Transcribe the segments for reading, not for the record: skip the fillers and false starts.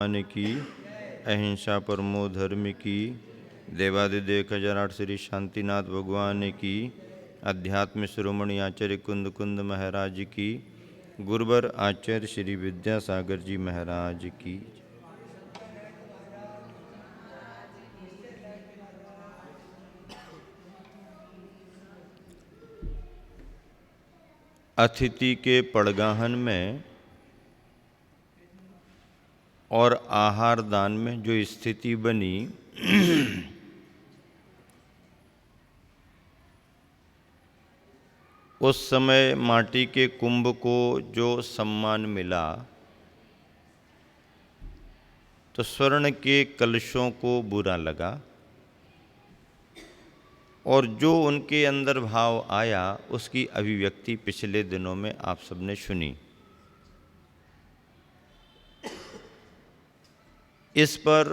भगवान की, अहिंसा परमो धर्म की, देवादिदेव 1008 श्री शांतिनाथ भगवान की, अध्यात्म शिरोमणि आचार्य कुंद कुंद महाराज की, गुरुवर आचार्य श्री विद्यासागर जी महाराज की। अतिथि के पड़गाहन में और आहार दान में जो स्थिति बनी, उस समय माटी के कुंभ को जो सम्मान मिला, तो स्वर्ण के कलशों को बुरा लगा और जो उनके अंदर भाव आया उसकी अभिव्यक्ति पिछले दिनों में आप सबने सुनी। इस पर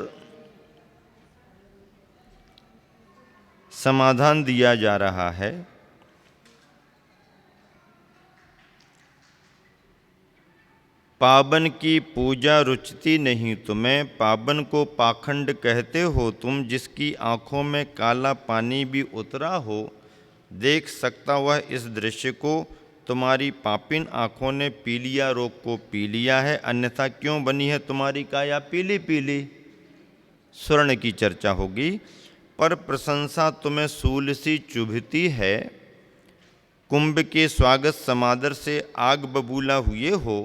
समाधान दिया जा रहा है। पावन की पूजा रुचती नहीं तुम्हें, पावन को पाखंड कहते हो तुम, जिसकी आंखों में काला पानी भी उतरा हो, देख सकता वह इस दृश्य को, तुम्हारी पापिन आंखों ने पीलिया रोग को पी लिया है, अन्यथा क्यों बनी है तुम्हारी काया पीली पीली। स्वर्ण की चर्चा होगी। पर प्रशंसा तुम्हें सूल सी चुभती है, कुंभ के स्वागत समादर से आग बबूला हुए हो,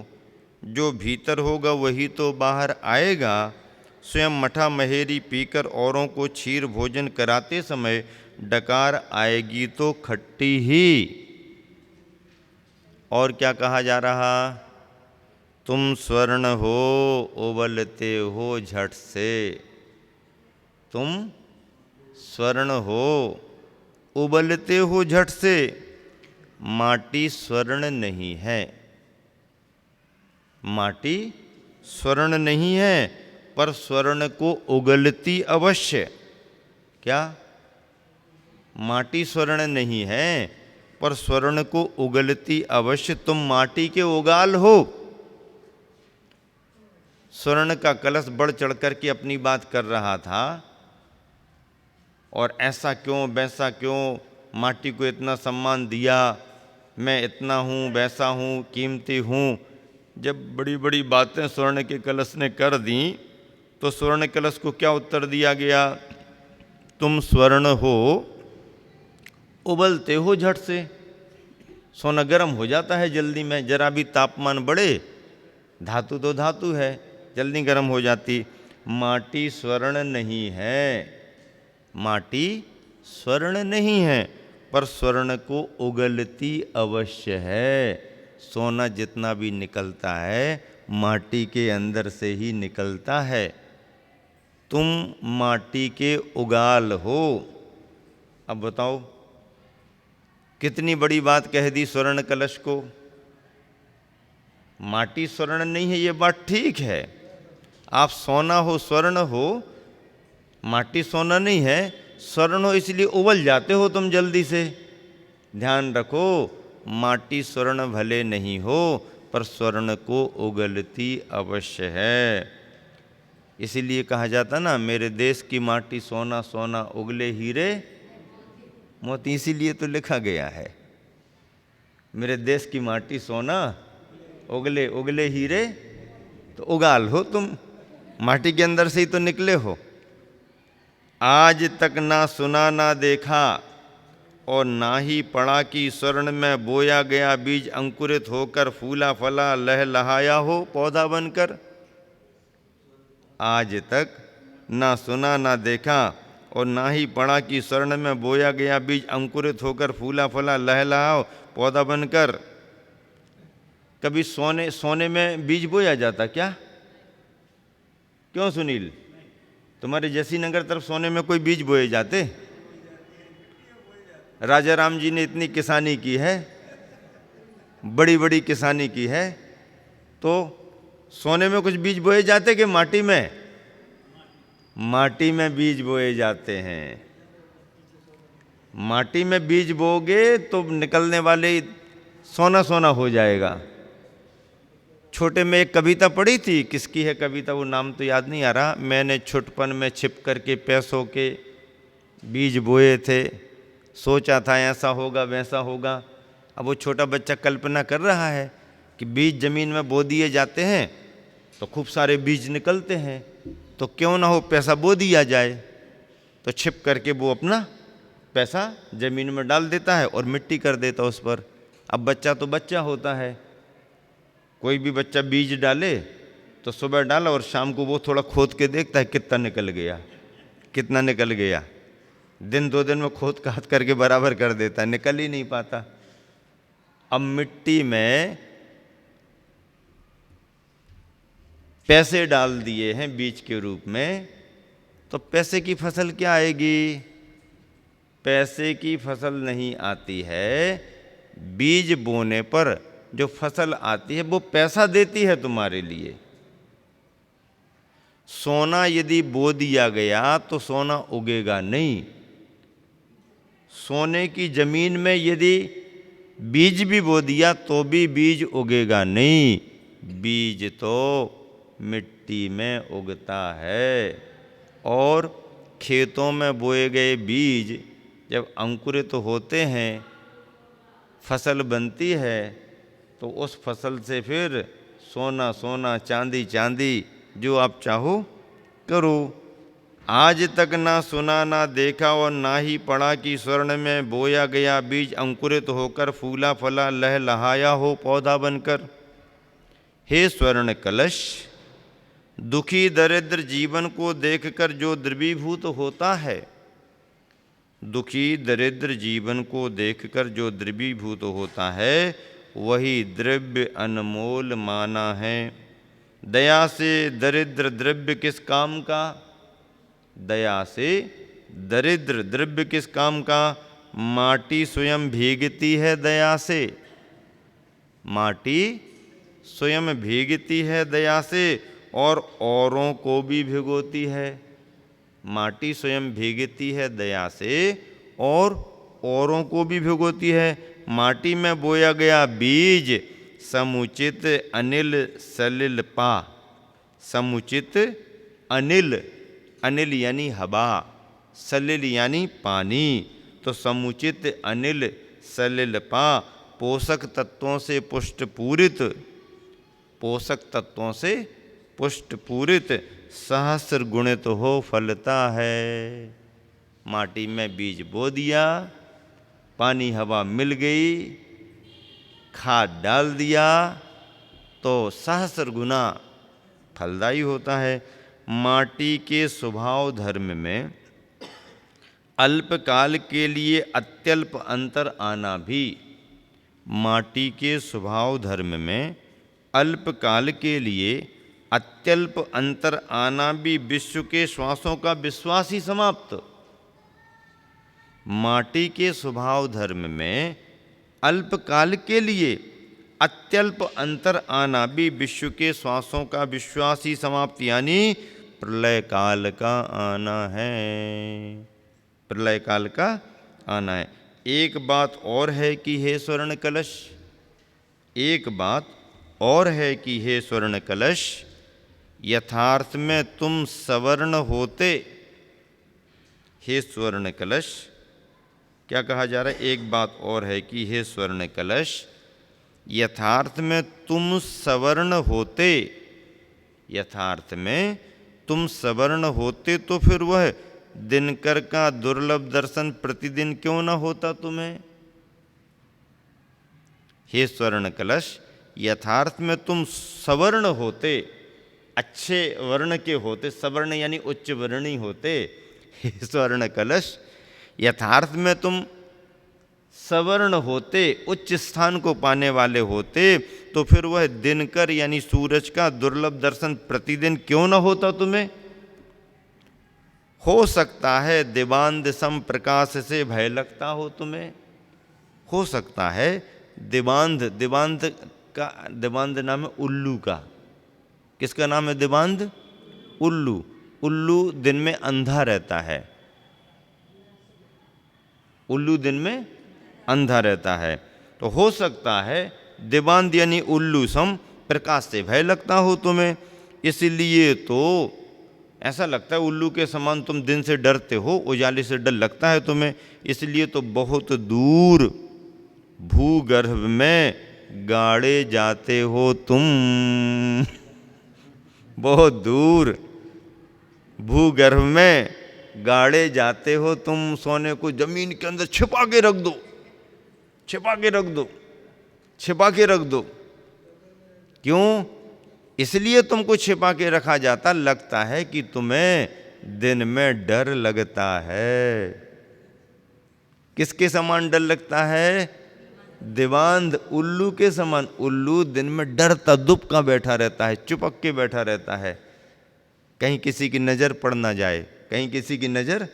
जो भीतर होगा वही तो बाहर आएगा। स्वयं मठा महेरी पीकर औरों को क्षीर भोजन कराते समय डकार आएगी तो खट्टी ही। और क्या कहा जा रहा? तुम स्वर्ण हो उबलते हो झट से, तुम स्वर्ण हो उबलते हो झट से। माटी स्वर्ण नहीं है, माटी स्वर्ण नहीं है, पर स्वर्ण को उगलती अवश्य। क्या? माटी स्वर्ण नहीं है पर स्वर्ण को उगलती अवश्य। तुम माटी के उगाल हो। स्वर्ण का कलश बढ़ चढ़ करके अपनी बात कर रहा था, और ऐसा क्यों वैसा क्यों, माटी को इतना सम्मान दिया, मैं इतना हूँ वैसा हूँ कीमती हूँ। जब बड़ी बड़ी बातें स्वर्ण के कलश ने कर दी, तो स्वर्ण कलश को क्या उत्तर दिया गया? तुम स्वर्ण हो उबलते हो झट से। सोना गर्म हो जाता है जल्दी में, जरा भी तापमान बढ़े, धातु तो धातु है, जल्दी गर्म हो जाती। माटी स्वर्ण नहीं है, माटी स्वर्ण नहीं है, पर स्वर्ण को उगलती अवश्य है। सोना जितना भी निकलता है माटी के अंदर से ही निकलता है। तुम माटी के उगाल हो। अब बताओ, कितनी बड़ी बात कह दी स्वर्ण कलश को। माटी स्वर्ण नहीं है ये बात ठीक है, आप सोना हो स्वर्ण हो, माटी सोना नहीं है, स्वर्ण हो इसलिए उबल जाते हो तुम जल्दी से। ध्यान रखो, माटी स्वर्ण भले नहीं हो पर स्वर्ण को उगलती अवश्य है। इसीलिए कहा जाता ना, मेरे देश की माटी सोना सोना उगले हीरे मोती। इसीलिए तो लिखा गया है, मेरे देश की माटी सोना उगले उगले हीरे। तो उगाल हो तुम, माटी के अंदर से ही तो निकले हो। आज तक ना सुना ना देखा और ना ही पढ़ा कि स्वर्ण में बोया गया बीज अंकुरित होकर फूला फला लहलहाया हो पौधा बनकर। आज तक ना सुना ना देखा और ना ही पढ़ा कि स्वर्ण में बोया गया बीज अंकुरित होकर फूला फला लहलहाओ पौधा बनकर। कभी सोने में बीज बोया जाता क्या? क्यों सुनील, तुम्हारे जैसी नगर तरफ सोने में कोई बीज बोए जाते? राजा राम जी ने इतनी किसानी की है, बड़ी बड़ी किसानी की है, तो सोने में कुछ बीज बोए जाते कि माटी में? माटी में बीज बोए जाते हैं। माटी में बीज बोगे तो निकलने वाले सोना सोना हो जाएगा। छोटे में एक कविता पढ़ी थी, किसकी है कविता वो नाम तो याद नहीं आ रहा। मैंने छुटपन में छिप करके पैसों के बीज बोए थे, सोचा था ऐसा होगा वैसा होगा। अब वो छोटा बच्चा कल्पना कर रहा है कि बीज जमीन में बो दिए जाते हैं तो खूब सारे बीज निकलते हैं, तो क्यों ना हो पैसा बो दिया जाए। तो छिप करके वो अपना पैसा जमीन में डाल देता है और मिट्टी कर देता उस पर। अब बच्चा तो बच्चा होता है, कोई भी बच्चा बीज डाले तो सुबह डाला और शाम को वो थोड़ा खोद के देखता है कितना निकल गया, कितना निकल गया। दिन 2 दिन में खोद काट करके बराबर कर देता है, निकल ही नहीं पाता। अब मिट्टी में पैसे डाल दिए हैं बीज के रूप में, तो पैसे की फसल क्या आएगी? पैसे की फसल नहीं आती है। बीज बोने पर जो फसल आती है वो पैसा देती है तुम्हारे लिए। सोना यदि बो दिया गया तो सोना उगेगा नहीं। सोने की जमीन में यदि बीज भी बो दिया तो भी बीज उगेगा नहीं। बीज तो मिट्टी में उगता है, और खेतों में बोए गए बीज जब अंकुरित होते हैं, फसल बनती है, तो उस फसल से फिर सोना सोना, चांदी चांदी, जो आप चाहो करो। आज तक ना सुना ना देखा और ना ही पढ़ा कि स्वर्ण में बोया गया बीज अंकुरित होकर फूला फला लहलहाया हो पौधा बनकर। हे स्वर्ण कलश, दुखी दरिद्र जीवन को देखकर जो द्रवीभूत होता है, दुखी दरिद्र जीवन को देखकर जो द्रवीभूत होता है, वही द्रव्य अनमोल माना है। दया से दरिद्र द्रव्य किस काम का? दया से दरिद्र द्रव्य किस काम का? माटी स्वयं भीगती है दया से, माटी स्वयं भीगती है दया से और औरों को भी भिगोती है। माटी स्वयं भीगती है दया से और औरों को भी भिगोती है। माटी में बोया गया बीज समुचित अनिल सलिल पा। समुचित अनिल, अनिल यानी हवा, सलिल यानी पानी, तो समुचित अनिल सलिल पा पोषक तत्वों से पुष्ट पूरित, पोषक तत्वों से पुष्ट पूरित सहस्र गुणित हो फलता है। माटी में बीज बो दिया, पानी हवा मिल गई, खाद डाल दिया तो सहस्र गुना फलदायी होता है। माटी के स्वभाव धर्म में अल्पकाल के लिए अत्यल्प अंतर आना भी, माटी के स्वभाव धर्म में अल्पकाल के लिए अत्यल्प अंतर आना भी विश्व के श्वासों का विश्वास ही समाप्त। माटी के स्वभाव धर्म में अल्पकाल के लिए अत्यल्प अंतर आना भी विश्व के श्वासों का विश्वास ही समाप्त, यानी प्रलय काल का आना है। प्रलय काल का आना है। एक बात और है कि हे स्वर्ण कलश, एक बात और है कि हे स्वर्ण कलश, यथार्थ में तुम सवर्ण होते। हे स्वर्ण कलश, क्या कहा जा रहा है? एक बात और है कि हे स्वर्ण कलश, यथार्थ में तुम सवर्ण होते। यथार्थ में तुम सवर्ण होते तो फिर वह दिनकर का दुर्लभ दर्शन प्रतिदिन क्यों न होता तुम्हें? हे स्वर्ण कलश, यथार्थ में तुम सवर्ण होते, अच्छे वर्ण के होते, सवर्ण यानी उच्च वर्णी होते। हे स्वर्ण कलश, यथार्थ में तुम सवर्ण होते, उच्च स्थान को पाने वाले होते, तो फिर वह दिनकर यानी सूरज का दुर्लभ दर्शन प्रतिदिन क्यों न होता तुम्हें? हो सकता है दिवांद सम प्रकाश से भय लगता हो तुम्हें। हो सकता है दिवांद, दिवांद का, दिवांद नाम है उल्लू का। किसका नाम है दिवांद? उल्लू। उल्लू दिन में अंधा रहता है, उल्लू दिन में अंधा रहता है। तो हो सकता है दिवांद यानी उल्लू सम प्रकाश से भय लगता हो तुम्हें, इसलिए तो ऐसा लगता है उल्लू के समान तुम दिन से डरते हो, उजाले से डर लगता है तुम्हें, इसलिए तो बहुत दूर भूगर्भ में गाड़े जाते हो तुम। बहुत दूर भूगर्भ में गाड़े जाते हो तुम। सोने को जमीन के अंदर छिपा के रख दो, छिपा के रख दो, छिपा के रख दो। क्यों? इसलिए तुमको छिपा के रखा जाता, लगता है कि तुम्हें दिन में डर लगता है। किसके समान डर लगता है? दिवांध उल्लू के समान। उल्लू दिन में डरता दुबका बैठा रहता है, चुपक के बैठा रहता है, कहीं किसी की नज़र पड़ ना जाए, कहीं किसी की नज़र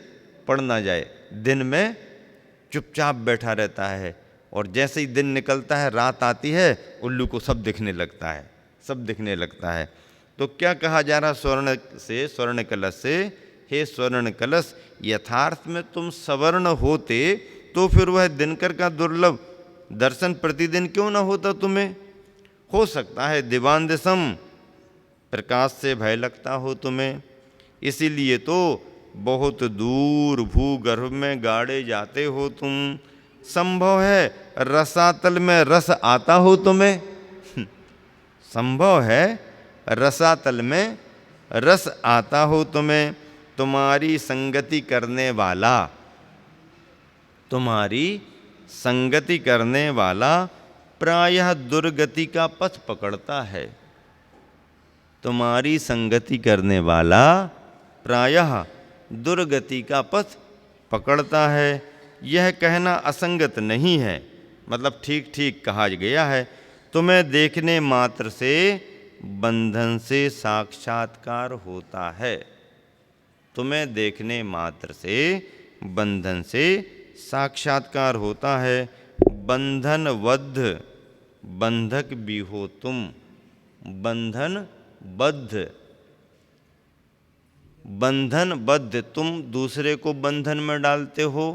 पड़ ना जाए। दिन में चुपचाप बैठा रहता है, और जैसे ही दिन निकलता है, रात आती है, उल्लू को सब दिखने लगता है, सब दिखने लगता है। तो क्या कहा जा रहा स्वर्ण से, स्वर्ण कलश से, हे स्वर्ण कलश, यथार्थ में तुम सवर्ण होते तो फिर वह दिनकर का दुर्लभ दर्शन प्रतिदिन क्यों ना होता तुम्हें? हो सकता है दिवांध सम प्रकाश से भय लगता हो तुम्हें, इसीलिए तो बहुत दूर भूगर्भ में गाड़े जाते हो तुम। संभव है रसातल में रस आता हो तुम्हें। संभव है रसातल में रस आता हो तुम्हें। तुम्हारी संगति करने वाला, तुम्हारी संगति करने वाला प्रायः दुर्गति का पथ पकड़ता है। तुम्हारी संगति करने वाला प्रायः दुर्गति का पथ पकड़ता है। यह कहना असंगत नहीं है, मतलब ठीक ठीक कहा गया है। तुम्हें देखने मात्र से बंधन से साक्षात्कार होता है। तुम्हें देखने मात्र से बंधन से साक्षात्कार होता है। बंधनबद्ध बंधक भी हो तुम। बंधनबद्ध, बंधनबद्ध, तुम दूसरे को बंधन में डालते हो,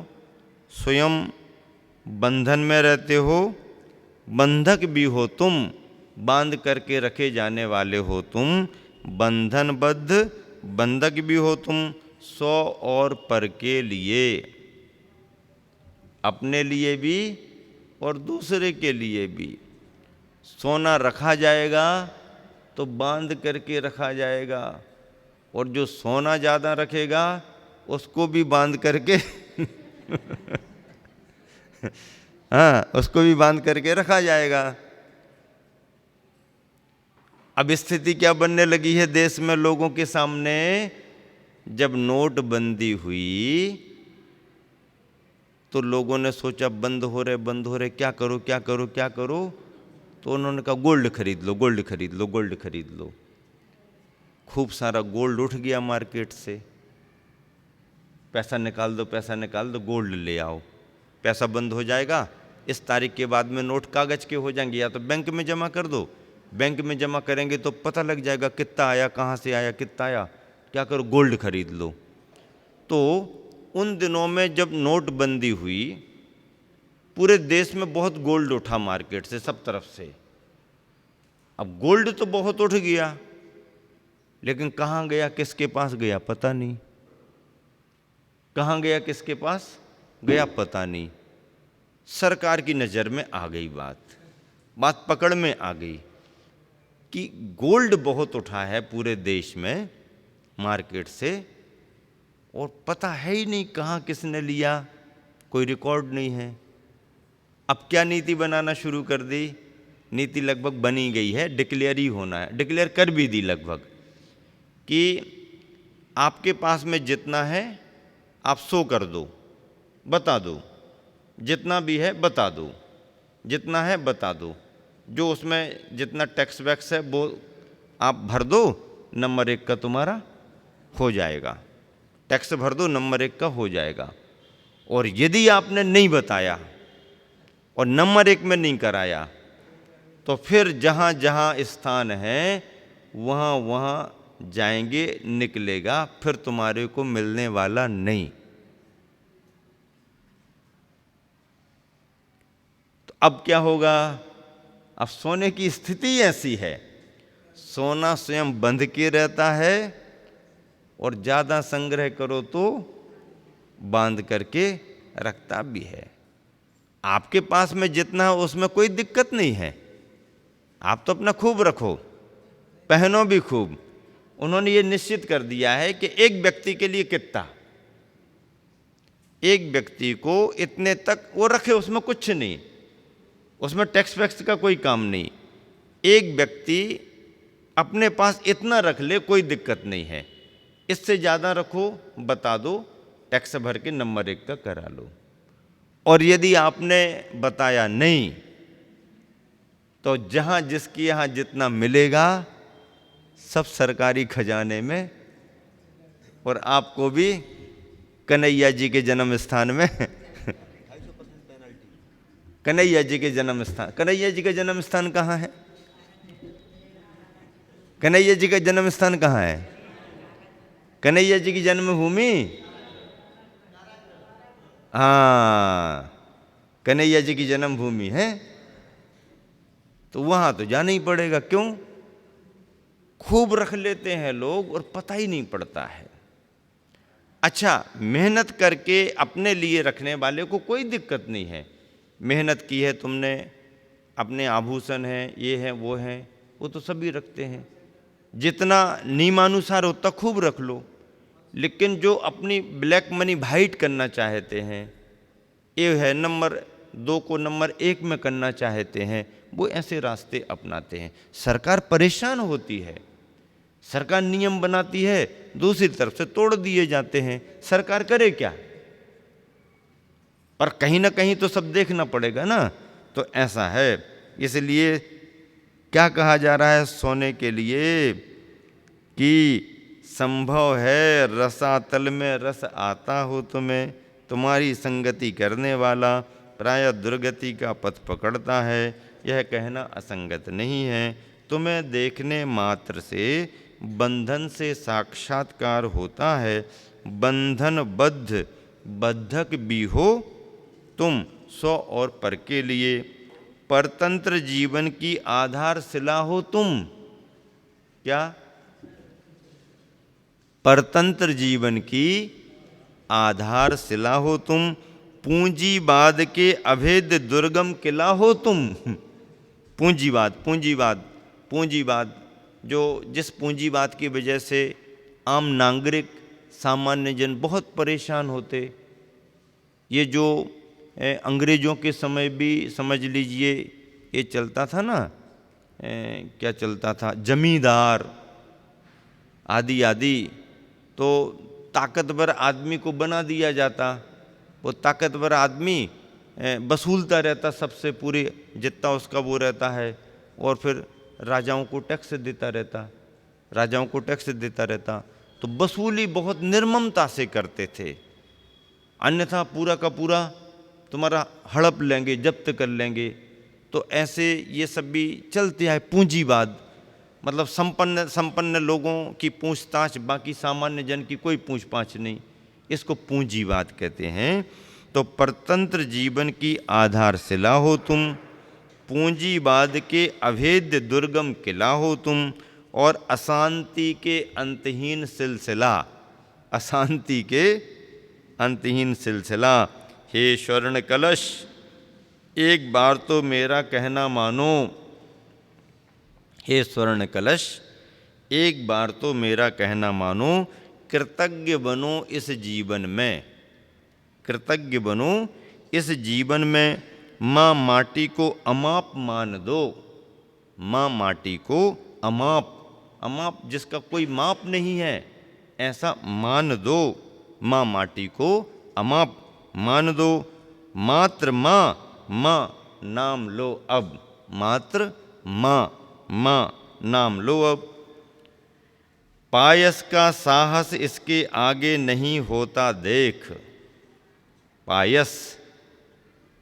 स्वयं बंधन में रहते हो। बंधक भी हो तुम, बांध करके रखे जाने वाले हो तुम। बंधनबद्ध बंधक भी हो तुम, सौ और पर के लिए, अपने लिए भी और दूसरे के लिए भी। सोना रखा जाएगा तो बांध करके रखा जाएगा, और जो सोना ज़्यादा रखेगा उसको भी बांध करके हाँ, उसको भी बांध करके रखा जाएगा। अब स्थिति क्या बनने लगी है देश में लोगों के सामने? जब नोटबंदी हुई तो लोगों ने सोचा बंद हो रहे, बंद हो रहे, क्या करो क्या करो क्या करो? तो उन्होंने कहा गोल्ड खरीद लो, गोल्ड खरीद लो, गोल्ड खरीद लो। खूब सारा गोल्ड उठ गया मार्केट से। पैसा निकाल दो, पैसा निकाल दो, गोल्ड ले आओ। पैसा बंद हो जाएगा, इस तारीख के बाद में नोट कागज के हो जाएंगे, या तो बैंक में जमा कर दो। बैंक में जमा करेंगे तो पता लग जाएगा कितना आया, कहाँ से आया, कितना आया। क्या करो, गोल्ड खरीद लो। तो उन दिनों में जब नोटबंदी हुई, पूरे देश में बहुत गोल्ड उठा मार्केट से, सब तरफ से। अब गोल्ड तो बहुत उठ गया, लेकिन कहाँ गया, किसके पास गया, पता नहीं। कहाँ गया, किसके पास गया, पता नहीं। सरकार की नज़र में आ गई बात पकड़ में आ गई कि गोल्ड बहुत उठा है पूरे देश में मार्केट से, और पता है ही नहीं कहाँ किसने लिया, कोई रिकॉर्ड नहीं है। अब क्या नीति बनाना शुरू कर दी? नीति लगभग बनी गई है, डिक्लेयर ही होना है, डिक्लेयर कर भी दी लगभग, कि आपके पास में जितना है आप शो कर दो, बता दो, जितना भी है बता दो, जितना है बता दो, जो उसमें जितना टैक्स वैक्स है वो आप भर दो, नंबर 1 का तुम्हारा हो जाएगा। टैक्स भर दो, नंबर 1 का हो जाएगा। और यदि आपने नहीं बताया और नंबर 1 में नहीं कराया, तो फिर जहाँ जहाँ स्थान है वहाँ वहाँ जाएंगे, निकलेगा, फिर तुम्हारे को मिलने वाला नहीं। तो अब क्या होगा? अब सोने की स्थिति ऐसी है सोना स्वयं बंध के रहता है और ज़्यादा संग्रह करो तो बांध करके रखता भी है। आपके पास में जितना है उसमें कोई दिक्कत नहीं है, आप तो अपना खूब रखो, पहनो भी खूब। उन्होंने ये निश्चित कर दिया है कि एक व्यक्ति के लिए कितना, एक व्यक्ति को इतने तक वो रखे, उसमें कुछ नहीं, उसमें टैक्स वैक्स का कोई काम नहीं। एक व्यक्ति अपने पास इतना रख ले, कोई दिक्कत नहीं है। इससे ज़्यादा रखो बता दो, टैक्स भर के नंबर 1 का करा लो। और यदि आपने बताया नहीं तो जहाँ जिसकी यहाँ जितना मिलेगा सब सरकारी खजाने में, और आपको भी कन्हैया जी के जन्म स्थान में कन्हैया जी के जन्म स्थान, कन्हैया जी का जन्म स्थान कहाँ है? कन्हैया जी का जन्म स्थान कहाँ है? कन्हैया जी की जन्मभूमि, हाँ, कन्हैया जी की जन्मभूमि है, तो वहां तो जाना ही पड़ेगा। क्यों? खूब रख लेते हैं लोग और पता ही नहीं पड़ता है। अच्छा, मेहनत करके अपने लिए रखने वाले को कोई दिक्कत नहीं है। मेहनत की है तुमने, अपने आभूषण हैं, ये हैं वो हैं, वो तो सभी रखते हैं, जितना नियमानुसार उतना खूब रख लो। लेकिन जो अपनी ब्लैक मनी वाइट करना चाहते हैं, ये है नंबर 2 को नंबर 1 में करना चाहते हैं, वो ऐसे रास्ते अपनाते हैं। सरकार परेशान होती है, सरकार नियम बनाती है, दूसरी तरफ से तोड़ दिए जाते हैं। सरकार करे क्या? पर कहीं ना कहीं तो सब देखना पड़ेगा ना। तो ऐसा है, इसलिए क्या कहा जा रहा है सोने के लिए कि संभव है रसातल में रस आता हो तुम्हें, तुम्हारी संगति करने वाला प्रायः दुर्गति का पथ पकड़ता है। यह कहना असंगत नहीं है। तुम्हें देखने मात्र से बंधन से साक्षात्कार होता है। बंधन बद्ध बद्धक भी हो तुम सौ और पर के लिए, परतंत्र जीवन की आधारशिला हो तुम। क्या? परतंत्र जीवन की आधारशिला हो तुम, पूंजीवाद के अभेद्य दुर्गम किला हो तुम। पूंजीवाद, पूंजीवाद, पूंजीवाद, जो जिस पूंजीवाद की वजह से आम नागरिक सामान्य जन बहुत परेशान होते। ये जो अंग्रेज़ों के समय भी समझ लीजिए ये चलता था ना, क्या चलता था, जमींदार आदि आदि, तो ताकतवर आदमी को बना दिया जाता। वो ताकतवर आदमी वसूलता रहता सबसे पूरे जितना उसका वो रहता है, और फिर राजाओं को टैक्स देता रहता, राजाओं को टैक्स देता रहता। तो वसूली बहुत निर्ममता से करते थे, अन्यथा पूरा का पूरा तुम्हारा हड़प लेंगे, जब्त कर लेंगे। तो ऐसे ये सब भी चलते आए। पूंजीवाद मतलब संपन्न लोगों की पूछताछ, बाकी सामान्य जन की कोई पूछताछ नहीं, इसको पूंजीवाद कहते हैं। तो परतंत्र जीवन की आधारशिला हो तुम, पूंजीवाद के अभेद्य दुर्गम किला हो तुम, और अशांति के अंतहीन सिलसिला, अशांति के अंतहीन सिलसिला। हे स्वर्ण कलश, एक बार तो मेरा कहना मानो। हे स्वर्ण कलश, एक बार तो मेरा कहना मानो, कृतज्ञ बनो इस जीवन में, कृतज्ञ बनो इस जीवन में। माँ माटी को अमाप मान दो, माँ माटी को अमाप, अमाप जिसका कोई माप नहीं है, ऐसा मान दो। माँ माटी को अमाप मान दो। मात्र माँ, माँ नाम लो अब, मात्र माँ, माँ नाम लो अब। पायस का साहस इसके आगे नहीं होता देख, पायस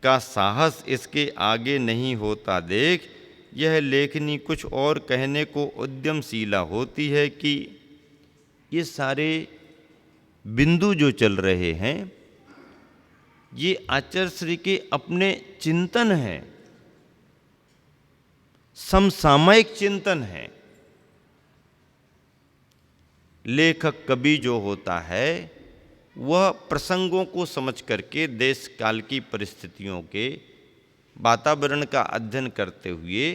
का साहस इसके आगे नहीं होता देख। यह लेखनी कुछ और कहने को उद्यमशीला होती है कि ये सारे बिंदु जो चल रहे हैं ये आचार्य श्री के अपने चिंतन हैं, समसामयिक चिंतन है। लेखक कवि जो होता है वह प्रसंगों को समझ करके देश काल की परिस्थितियों के वातावरण का अध्ययन करते हुए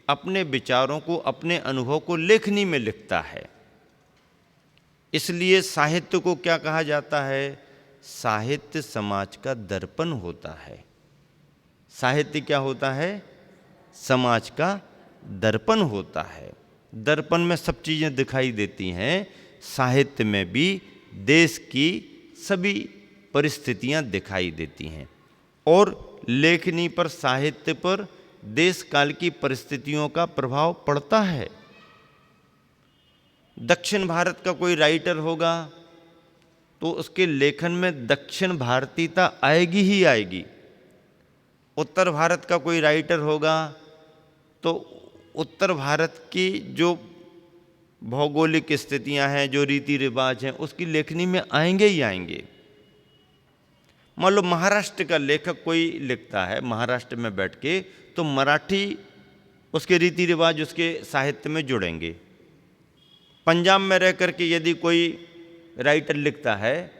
अपने विचारों को, अपने अनुभव को लेखनी में लिखता है। इसलिए साहित्य को क्या कहा जाता है? साहित्य समाज का दर्पण होता है। साहित्य क्या होता है? समाज का दर्पण होता है। दर्पण में सब चीज़ें दिखाई देती हैं, साहित्य में भी देश की सभी परिस्थितियां दिखाई देती हैं। और लेखनी पर, साहित्य पर देश काल की परिस्थितियों का प्रभाव पड़ता है। दक्षिण भारत का कोई राइटर होगा तो उसके लेखन में दक्षिण भारतीयता आएगी ही आएगी। उत्तर भारत का कोई राइटर होगा तो उत्तर भारत की जो भौगोलिक स्थितियां हैं, जो रीति रिवाज हैं, उसकी लेखनी में आएंगे ही आएंगे। मान लो महाराष्ट्र का लेखक कोई लिखता है महाराष्ट्र में बैठ के, तो मराठी उसके रीति रिवाज उसके साहित्य में जुड़ेंगे। पंजाब में रह करके यदि कोई राइटर लिखता है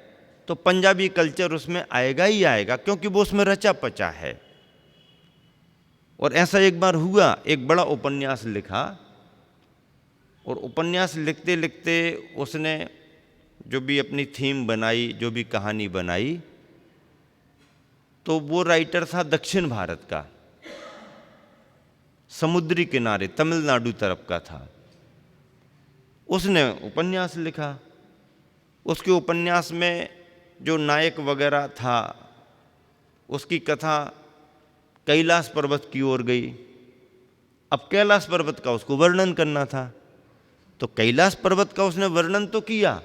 तो पंजाबी कल्चर उसमें आएगा ही आएगा, क्योंकि वो उसमें रचा पचा है। और ऐसा एक बार हुआ, एक बड़ा उपन्यास लिखा और उपन्यास लिखते लिखते उसने जो भी अपनी थीम बनाई, जो भी कहानी बनाई, तो वो राइटर था दक्षिण भारत का, समुद्री किनारे तमिलनाडु तरफ का था। उसने उपन्यास लिखा। उसके उपन्यास में जो नायक वगैरह था उसकी कथा कैलाश पर्वत की ओर गई। अब कैलाश पर्वत का उसको वर्णन करना था, तो कैलाश पर्वत का उसने वर्णन तो किया,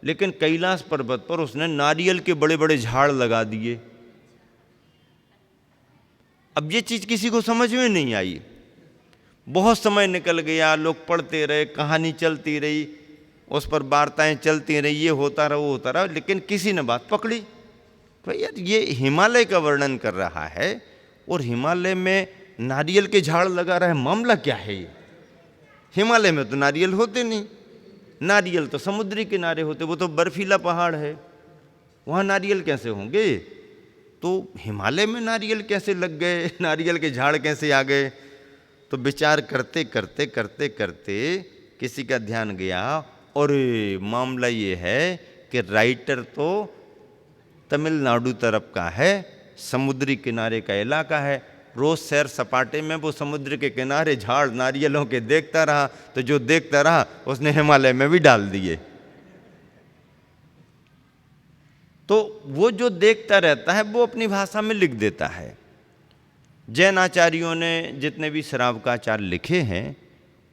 लेकिन कैलाश पर्वत पर उसने नारियल के बड़े बड़े झाड़ लगा दिए। अब ये चीज किसी को समझ में नहीं आई। बहुत समय निकल गया, लोग पढ़ते रहे, कहानी चलती रही, उस पर वार्ताएं चलती रही, ये होता रहा वो होता रहा, लेकिन किसी ने बात पकड़ी। तो यार ये हिमालय का वर्णन कर रहा है और हिमालय में नारियल के झाड़ लगा रहा है, मामला क्या है ये? हिमालय में तो नारियल होते नहीं, नारियल तो समुद्री किनारे होते, वो तो बर्फीला पहाड़ है, वहाँ नारियल कैसे होंगे? तो हिमालय में नारियल कैसे लग गए, नारियल के झाड़ कैसे आ गए? तो विचार करते करते करते करते किसी का ध्यान गया, और मामला ये है कि राइटर तो तमिलनाडु तरफ का है, समुद्री किनारे का इलाका है, रोज सैर सपाटे में वो समुद्र के किनारे झाड़ नारियलों के देखता रहा, तो जो देखता रहा उसने हिमालय में भी डाल दिए। तो वो जो देखता रहता है वो अपनी भाषा में लिख देता है। जैन आचार्यों ने जितने भी श्रावकाचार लिखे हैं,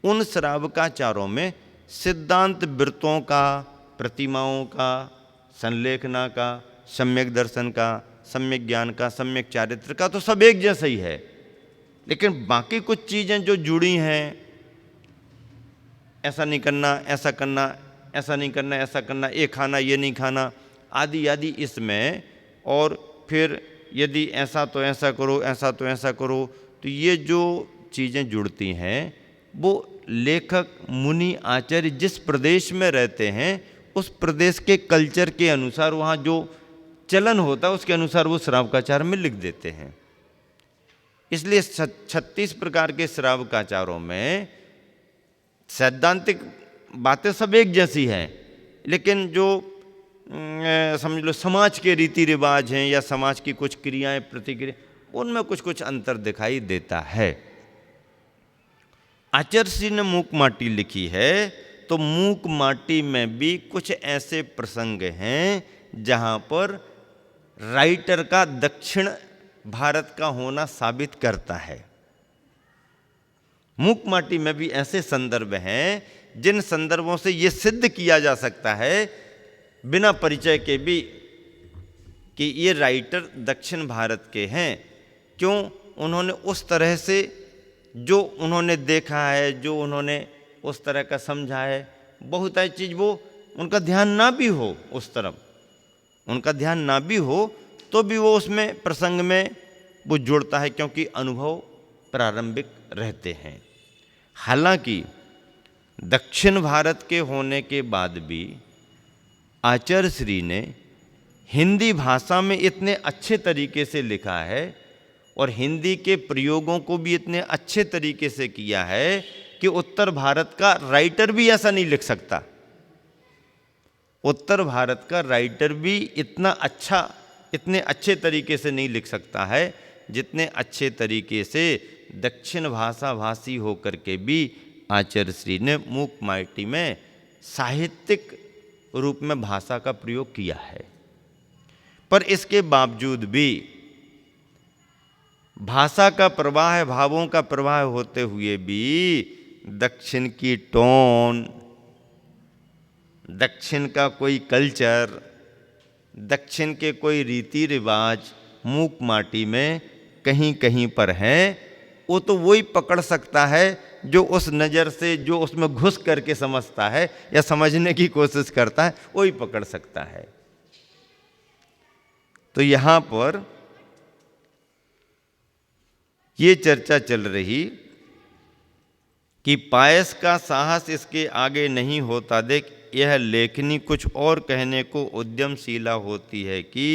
उन श्रावकाचारों में सिद्धांत वृत्तों का, प्रतिमाओं का, संलेखना का, सम्यक दर्शन का, सम्यक ज्ञान का, सम्यक चारित्र का तो सब एक जैसा ही है, लेकिन बाकी कुछ चीज़ें जो जुड़ी हैं, ऐसा नहीं करना, ऐसा करना, ऐसा नहीं करना, ऐसा करना, ये खाना, ये नहीं खाना, आदि आदि इसमें, और फिर यदि ऐसा तो ऐसा करो, ऐसा तो ऐसा करो, तो ये जो चीज़ें जुड़ती हैं वो लेखक, मुनि, आचार्य जिस प्रदेश में रहते हैं उस प्रदेश के कल्चर के अनुसार, वहाँ जो चलन होता है उसके अनुसार वो श्रावकाचार में लिख देते हैं। इसलिए 36 प्रकार के श्रावकाचारों में सैद्धांतिक बातें सब एक जैसी हैं, लेकिन जो समझ लो समाज के रीति रिवाज हैं या समाज की कुछ क्रियाएं, प्रतिक्रिया, उनमें कुछ कुछ अंतर दिखाई देता है। आचार्य ने मूक माटी लिखी है, तो मूक माटी में भी कुछ ऐसे प्रसंग हैं जहां पर राइटर का दक्षिण भारत का होना साबित करता है। मूक माटी में भी ऐसे संदर्भ हैं जिन संदर्भों से यह सिद्ध किया जा सकता है बिना परिचय के भी कि ये राइटर दक्षिण भारत के हैं। क्यों? उन्होंने उस तरह से जो उन्होंने देखा है, जो उन्होंने उस तरह का समझा है, बहुत सारी चीज़ वो उनका ध्यान ना भी हो, उस तरफ उनका ध्यान ना भी हो तो भी वो उसमें प्रसंग में वो जुड़ता है, क्योंकि अनुभव प्रारंभिक रहते हैं। हालांकि दक्षिण भारत के होने के बाद भी आचार्य श्री ने हिंदी भाषा में इतने अच्छे तरीके से लिखा है और हिंदी के प्रयोगों को भी इतने अच्छे तरीके से किया है कि उत्तर भारत का राइटर भी ऐसा नहीं लिख सकता। उत्तर भारत का राइटर भी इतने अच्छे तरीके से नहीं लिख सकता है जितने अच्छे तरीके से दक्षिण भाषा भाषी होकर के भी आचार्य श्री ने मूक माटी में साहित्यिक रूप में भाषा का प्रयोग किया है। पर इसके बावजूद भी भाषा का प्रवाह, भावों का प्रवाह होते हुए भी दक्षिण की टोन, दक्षिण का कोई कल्चर, दक्षिण के कोई रीति रिवाज मूक माटी में कहीं कहीं पर हैं। वो तो वही पकड़ सकता है जो उस नज़र से, जो उसमें घुस करके समझता है या समझने की कोशिश करता है, वही पकड़ सकता है। तो यहाँ पर ये चर्चा चल रही कि पायस का साहस इसके आगे नहीं होता। देख, यह लेखनी कुछ और कहने को उद्यमशीला होती है कि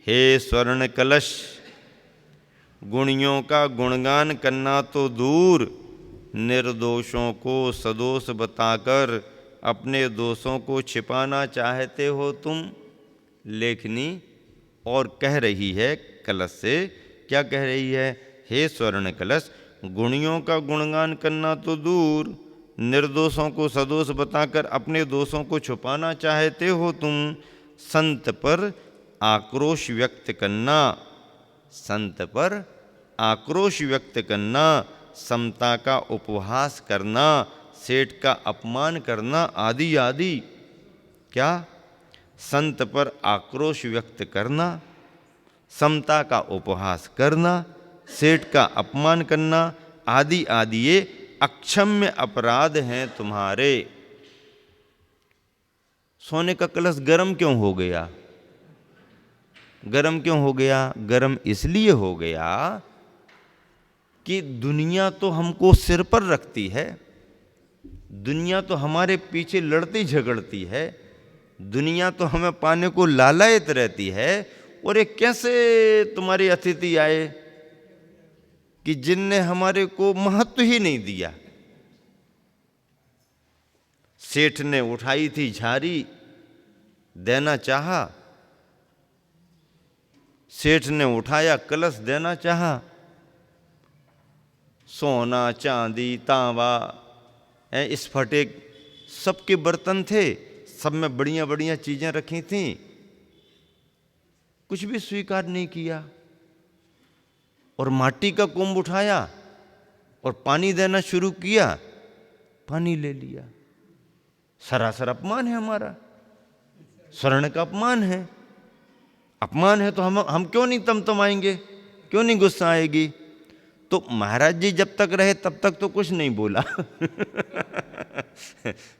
हे स्वर्ण कलश, गुणियों का गुणगान करना तो दूर, निर्दोषों को सदोष बताकर अपने दोषों को छिपाना चाहते हो तुम। लेखनी और कह रही है कलश से, क्या कह रही है? हे स्वर्ण कलश, गुणियों का गुणगान करना तो दूर, निर्दोषों को सदोष बताकर अपने दोषों को छुपाना चाहते हो तुम। संत पर आक्रोश व्यक्त करना, संत पर आक्रोश व्यक्त करना, समता का उपहास करना, सेठ का अपमान करना आदि आदि। क्या? संत पर आक्रोश व्यक्त करना, समता का उपहास करना, सेठ का अपमान करना आदि आदि ये अक्षम्य अपराध हैं तुम्हारे। सोने का कलश गर्म क्यों हो गया? गर्म क्यों हो गया? गर्म इसलिए हो गया कि दुनिया तो हमको सिर पर रखती है, दुनिया तो हमारे पीछे लड़ती झगड़ती है, दुनिया तो हमें पाने को लालायत रहती है। और ये कैसे तुम्हारे अतिथि आए कि जिनने हमारे को महत्व ही नहीं दिया। सेठ ने उठाई थी झारी, देना चाहा, सेठ ने उठाया कलश, देना चाहा। सोना चांदी तांबा स्फटिक सबके बर्तन थे, सब में बढ़िया बढ़िया चीजें रखी थीं, कुछ भी स्वीकार नहीं किया। और माटी का कुंभ उठाया और पानी देना शुरू किया, पानी ले लिया। सरासर अपमान है हमारा, स्वर्ण का अपमान है। अपमान है तो हम क्यों नहीं तमतमाएंगे, क्यों नहीं गुस्सा आएगी? तो महाराज जी जब तक रहे तब तक तो कुछ नहीं बोला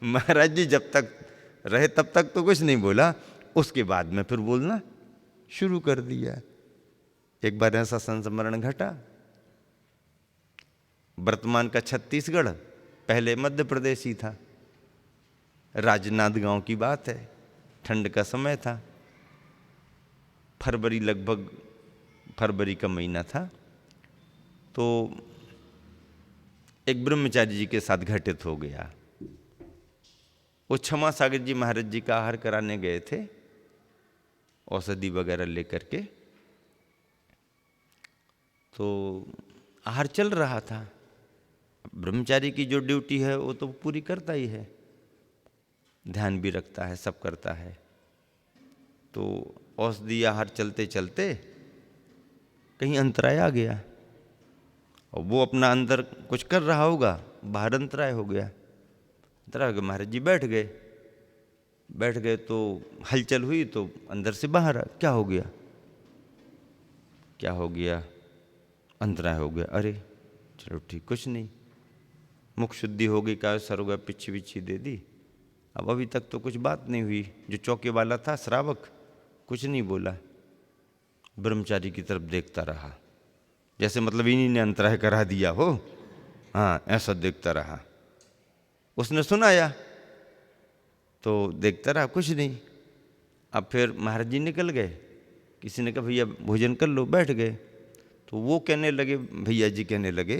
महाराज जी जब तक रहे तब तक तो कुछ नहीं बोला, उसके बाद में फिर बोलना शुरू कर दिया। एक बार ऐसा संस्मरण घटा, वर्तमान का छत्तीसगढ़ पहले मध्य प्रदेश ही था। राजनांद गांव की बात है, ठंड का समय था, फरवरी, लगभग फरवरी का महीना था। तो एक ब्रह्मचारी जी के साथ घटित हो गया। वो क्षमा सागर जी महाराज जी का आहार कराने गए थे, औषधि वगैरह लेकर के। तो आहार चल रहा था। ब्रह्मचारी की जो ड्यूटी है वो तो पूरी करता ही है, ध्यान भी रखता है, सब करता है। तो औषधि आहार चलते चलते कहीं अंतराय आ गया और वो अपना अंदर कुछ कर रहा होगा, बाहर अंतराय हो गया। अंतराय हो गया, महाराज जी बैठ गए तो हलचल हुई, तो अंदर से बाहर क्या हो गया, क्या हो गया? अंतराय हो गया। अरे चलो ठीक, कुछ नहीं, मुख शुद्धि हो गई, का सर हो गया, पिच्छी विच्छी दे दी। अब अभी तक तो कुछ बात नहीं हुई। जो चौके वाला था श्रावक, कुछ नहीं बोला, ब्रह्मचारी की तरफ देखता रहा, जैसे मतलब इन्हीं ने अंतराय करा दिया हो, हाँ ऐसा देखता रहा। उसने सुनाया तो देखता रहा, कुछ नहीं। अब फिर महाराज जी निकल गए, किसी ने कहा भैया भोजन कर लो, बैठ गए। तो वो कहने लगे, भैया जी कहने लगे,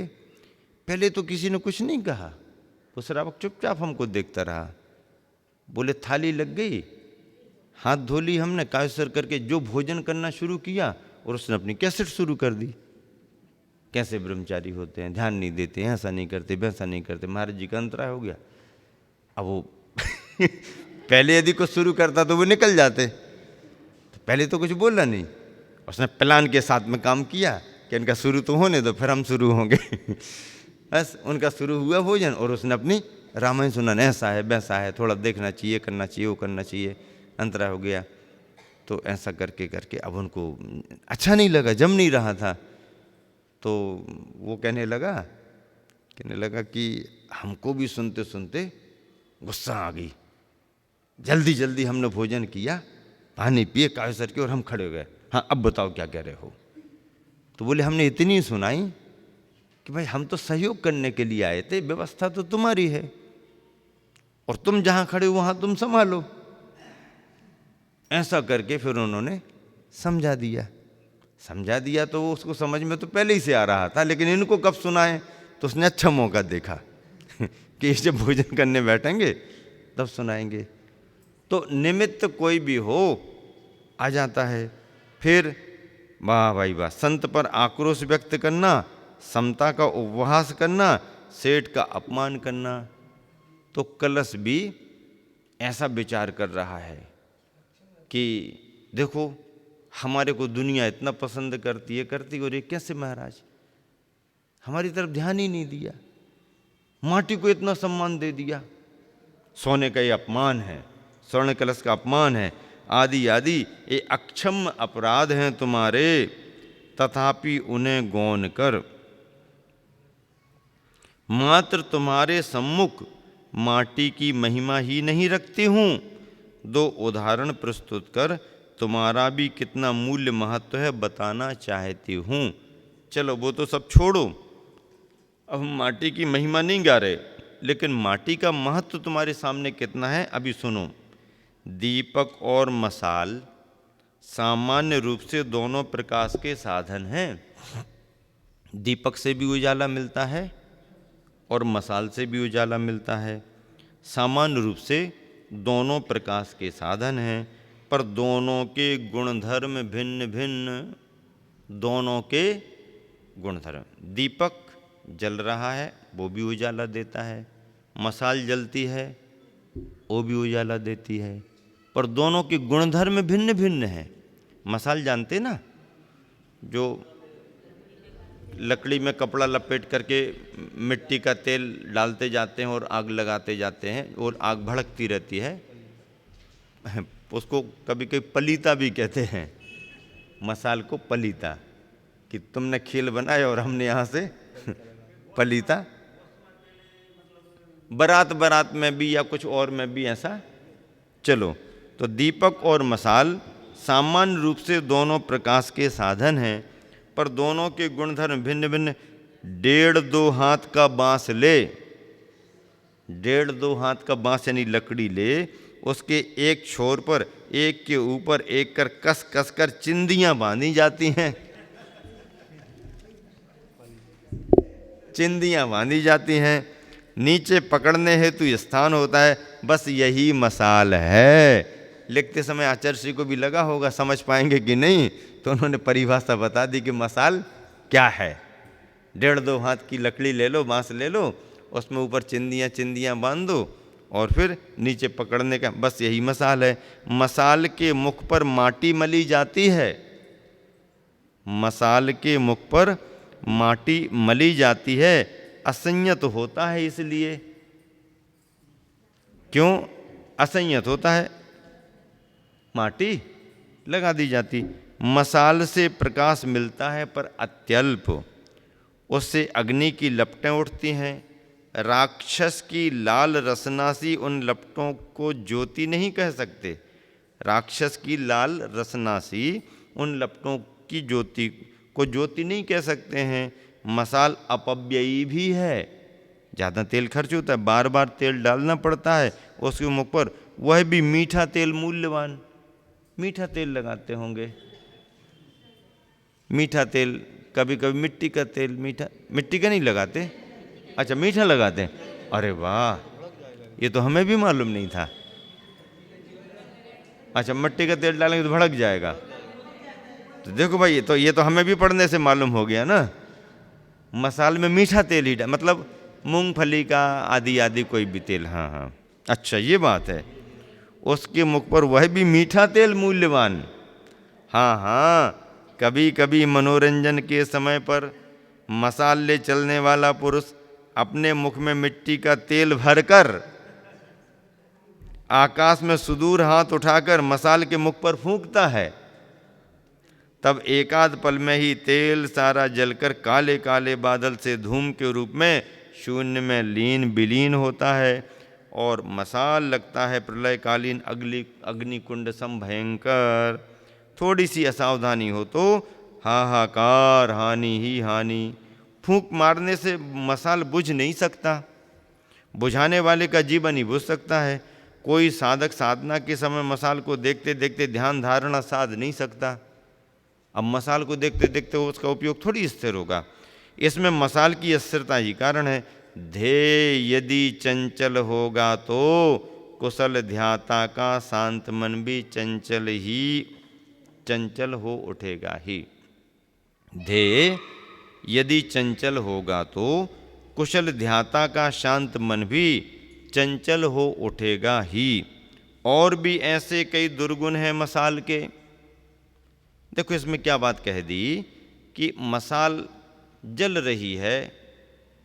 पहले तो किसी ने कुछ नहीं कहा, वो श्रावक चुपचाप हमको देखता रहा। बोले थाली लग गई, हाथ धो ली हमने, कायसर करके जो भोजन करना शुरू किया, और उसने अपनी कैसेट शुरू कर दी। कैसे ब्रह्मचारी होते हैं, ध्यान नहीं देते, ऐसा नहीं करते, वैसा नहीं करते। महाराज जी का अंतराय हो गया। अब वो पहले यदि कुछ शुरू करता तो वो निकल जाते, तो पहले तो कुछ बोला नहीं, उसने प्लान के साथ में काम किया कि इनका शुरू तो होने दो, फिर हम शुरू होंगे। बस उनका शुरू हुआ भोजन, और उसने अपनी रामायण सुना, ऐसा है वैसा है, थोड़ा देखना चाहिए, करना चाहिए, वो करना चाहिए, अंतराय हो गया। तो ऐसा करके करके अब उनको अच्छा नहीं लगा, जम नहीं रहा था। तो वो कहने लगा कि हमको भी सुनते सुनते गुस्सा आ गई, जल्दी जल्दी हमने भोजन किया, पानी पिए कायसर के, और हम खड़े हो गए। हाँ अब बताओ क्या कह रहे हो। तो बोले हमने इतनी सुनाई कि भाई हम तो सहयोग करने के लिए आए थे, व्यवस्था तो तुम्हारी है, और तुम जहां खड़े हो वहां तुम संभालो। ऐसा करके फिर उन्होंने समझा दिया तो उसको समझ में तो पहले ही से आ रहा था, लेकिन इनको कब सुनाए, तो उसने अच्छा मौका देखा कि जब भोजन करने बैठेंगे तब सुनाएंगे। तो निमित्त कोई भी हो आ जाता है। फिर वाह भाई वाह, संत पर आक्रोश व्यक्त करना, समता का उपहास करना, सेठ का अपमान करना। तो कलश भी ऐसा विचार कर रहा है कि देखो हमारे को दुनिया इतना पसंद करती है, और ये कैसे महाराज हमारी तरफ ध्यान ही नहीं दिया, माटी को इतना सम्मान दे दिया। सोने का ये अपमान है, स्वर्ण कलश का अपमान है, आदि आदि ये अक्षम अपराध हैं तुम्हारे, तथापि उन्हें गौन कर मात्र तुम्हारे सम्मुख माटी की महिमा ही नहीं रखती हूँ। दो उदाहरण प्रस्तुत कर तुम्हारा भी कितना मूल्य महत्व है बताना चाहती हूँ। चलो वो तो सब छोड़ो, अब हम माटी की महिमा नहीं गा रहे, लेकिन माटी का महत्व तुम्हारे सामने कितना है अभी सुनो। दीपक और मसाल सामान्य रूप से दोनों प्रकाश के साधन हैं। दीपक से भी उजाला मिलता है और मसाल से भी उजाला मिलता है। सामान्य रूप से दोनों प्रकाश के साधन हैं, पर दोनों के गुणधर्म भिन्न भिन्न। दोनों के गुणधर्म, दीपक जल रहा है वो भी उजाला देता है, मसाल जलती है वो भी उजाला देती है, पर दोनों के गुणधर्म भिन्न भिन्न हैं। मसाल जानते ना, जो लकड़ी में कपड़ा लपेट करके मिट्टी का तेल डालते जाते हैं और आग लगाते जाते हैं और आग भड़कती रहती है, उसको कभी कभी पलीता भी कहते हैं। मसाल को पलीता, कि तुमने खेल बनाया और हमने यहाँ से पलीता। बारात बारात में भी या कुछ और में भी ऐसा। चलो, तो दीपक और मसाल सामान्य रूप से दोनों प्रकाश के साधन हैं, पर दोनों के गुणधर्म भिन्न भिन्न। 1.5-2 हाथ का बांस ले, 1.5-2 हाथ का बांस यानी लकड़ी ले, उसके एक छोर पर एक के ऊपर एक कर कस कस कर चिंदियां बांधी जाती हैं। चिंदियां बांधी जाती हैं, नीचे पकड़ने हेतु स्थान होता है, बस यही मसाल है। लिखते समय आचार्य श्री को भी लगा होगा समझ पाएंगे कि नहीं, तो उन्होंने परिभाषा बता दी कि मसाल क्या है। 1.5-2 हाथ की लकड़ी ले लो, बांस ले लो, उसमें ऊपर चिंदियां बांध दो और फिर नीचे पकड़ने का, बस यही मसाल है। मसाल के मुख पर माटी मली जाती है, मसाल के मुख पर माटी मली जाती है, असंयत होता है। इसलिए क्यों असंयत होता है? माटी लगा दी जाती। मसाल से प्रकाश मिलता है पर अत्यल्प, उससे अग्नि की लपटें उठती हैं। राक्षस की लाल रसना सी उन लपटों को ज्योति नहीं कह सकते। राक्षस की लाल रसना सी उन लपटों की ज्योति को ज्योति नहीं कह सकते हैं। मसाल अपव्ययी भी है, ज़्यादा तेल खर्च होता है, बार बार तेल डालना पड़ता है उसके मुख पर, वह भी मीठा तेल मूल्यवान। मीठा तेल लगाते होंगे, मीठा तेल, कभी कभी मिट्टी का तेल, मीठा मिट्टी का नहीं लगाते, अच्छा मीठा लगाते हैं, अरे वाह, ये तो हमें भी मालूम नहीं था। अच्छा मिट्टी का तेल डालेंगे तो भड़क जाएगा, तो देखो भाई ये तो हमें भी पढ़ने से मालूम हो गया ना। मसाल में मीठा तेल ही मतलब मूंगफली का आदि आदि कोई भी तेल, हाँ हाँ, अच्छा ये बात है। उसके मुख पर वह भी मीठा तेल मूल्यवान। हाँ हाँ, कभी कभी मनोरंजन के समय पर मसाल ले चलने वाला पुरुष अपने मुख में मिट्टी का तेल भरकर आकाश में सुदूर हाथ उठाकर मसाल के मुख पर फूंकता है, तब एकाध पल में ही तेल सारा जलकर काले काले बादल से धूम के रूप में शून्य में लीन विलीन होता है और मसाल लगता है प्रलयकालीन अग्निकुंड सम भयंकर। थोड़ी सी असावधानी हो तो हाहाकार, हानि ही हानि। फूंक मारने से मसाल बुझ नहीं सकता, बुझाने वाले का जीवन ही बुझ सकता है। कोई साधक साधना के समय मसाल को देखते देखते ध्यान धारणा साध नहीं सकता। अब मसाल को देखते देखते उसका उपयोग थोड़ी स्थिर होगा, इसमें मसाल की अस्थिरता ही कारण है। ध्येय यदि चंचल होगा तो कुशल ध्याता का शांत मन भी चंचल हो उठेगा ही। ध्येय यदि चंचल होगा तो कुशल ध्याता का शांत मन भी चंचल हो उठेगा ही। और भी ऐसे कई दुर्गुण हैं मसाल के। देखो इसमें क्या बात कह दी कि मसाल जल रही है,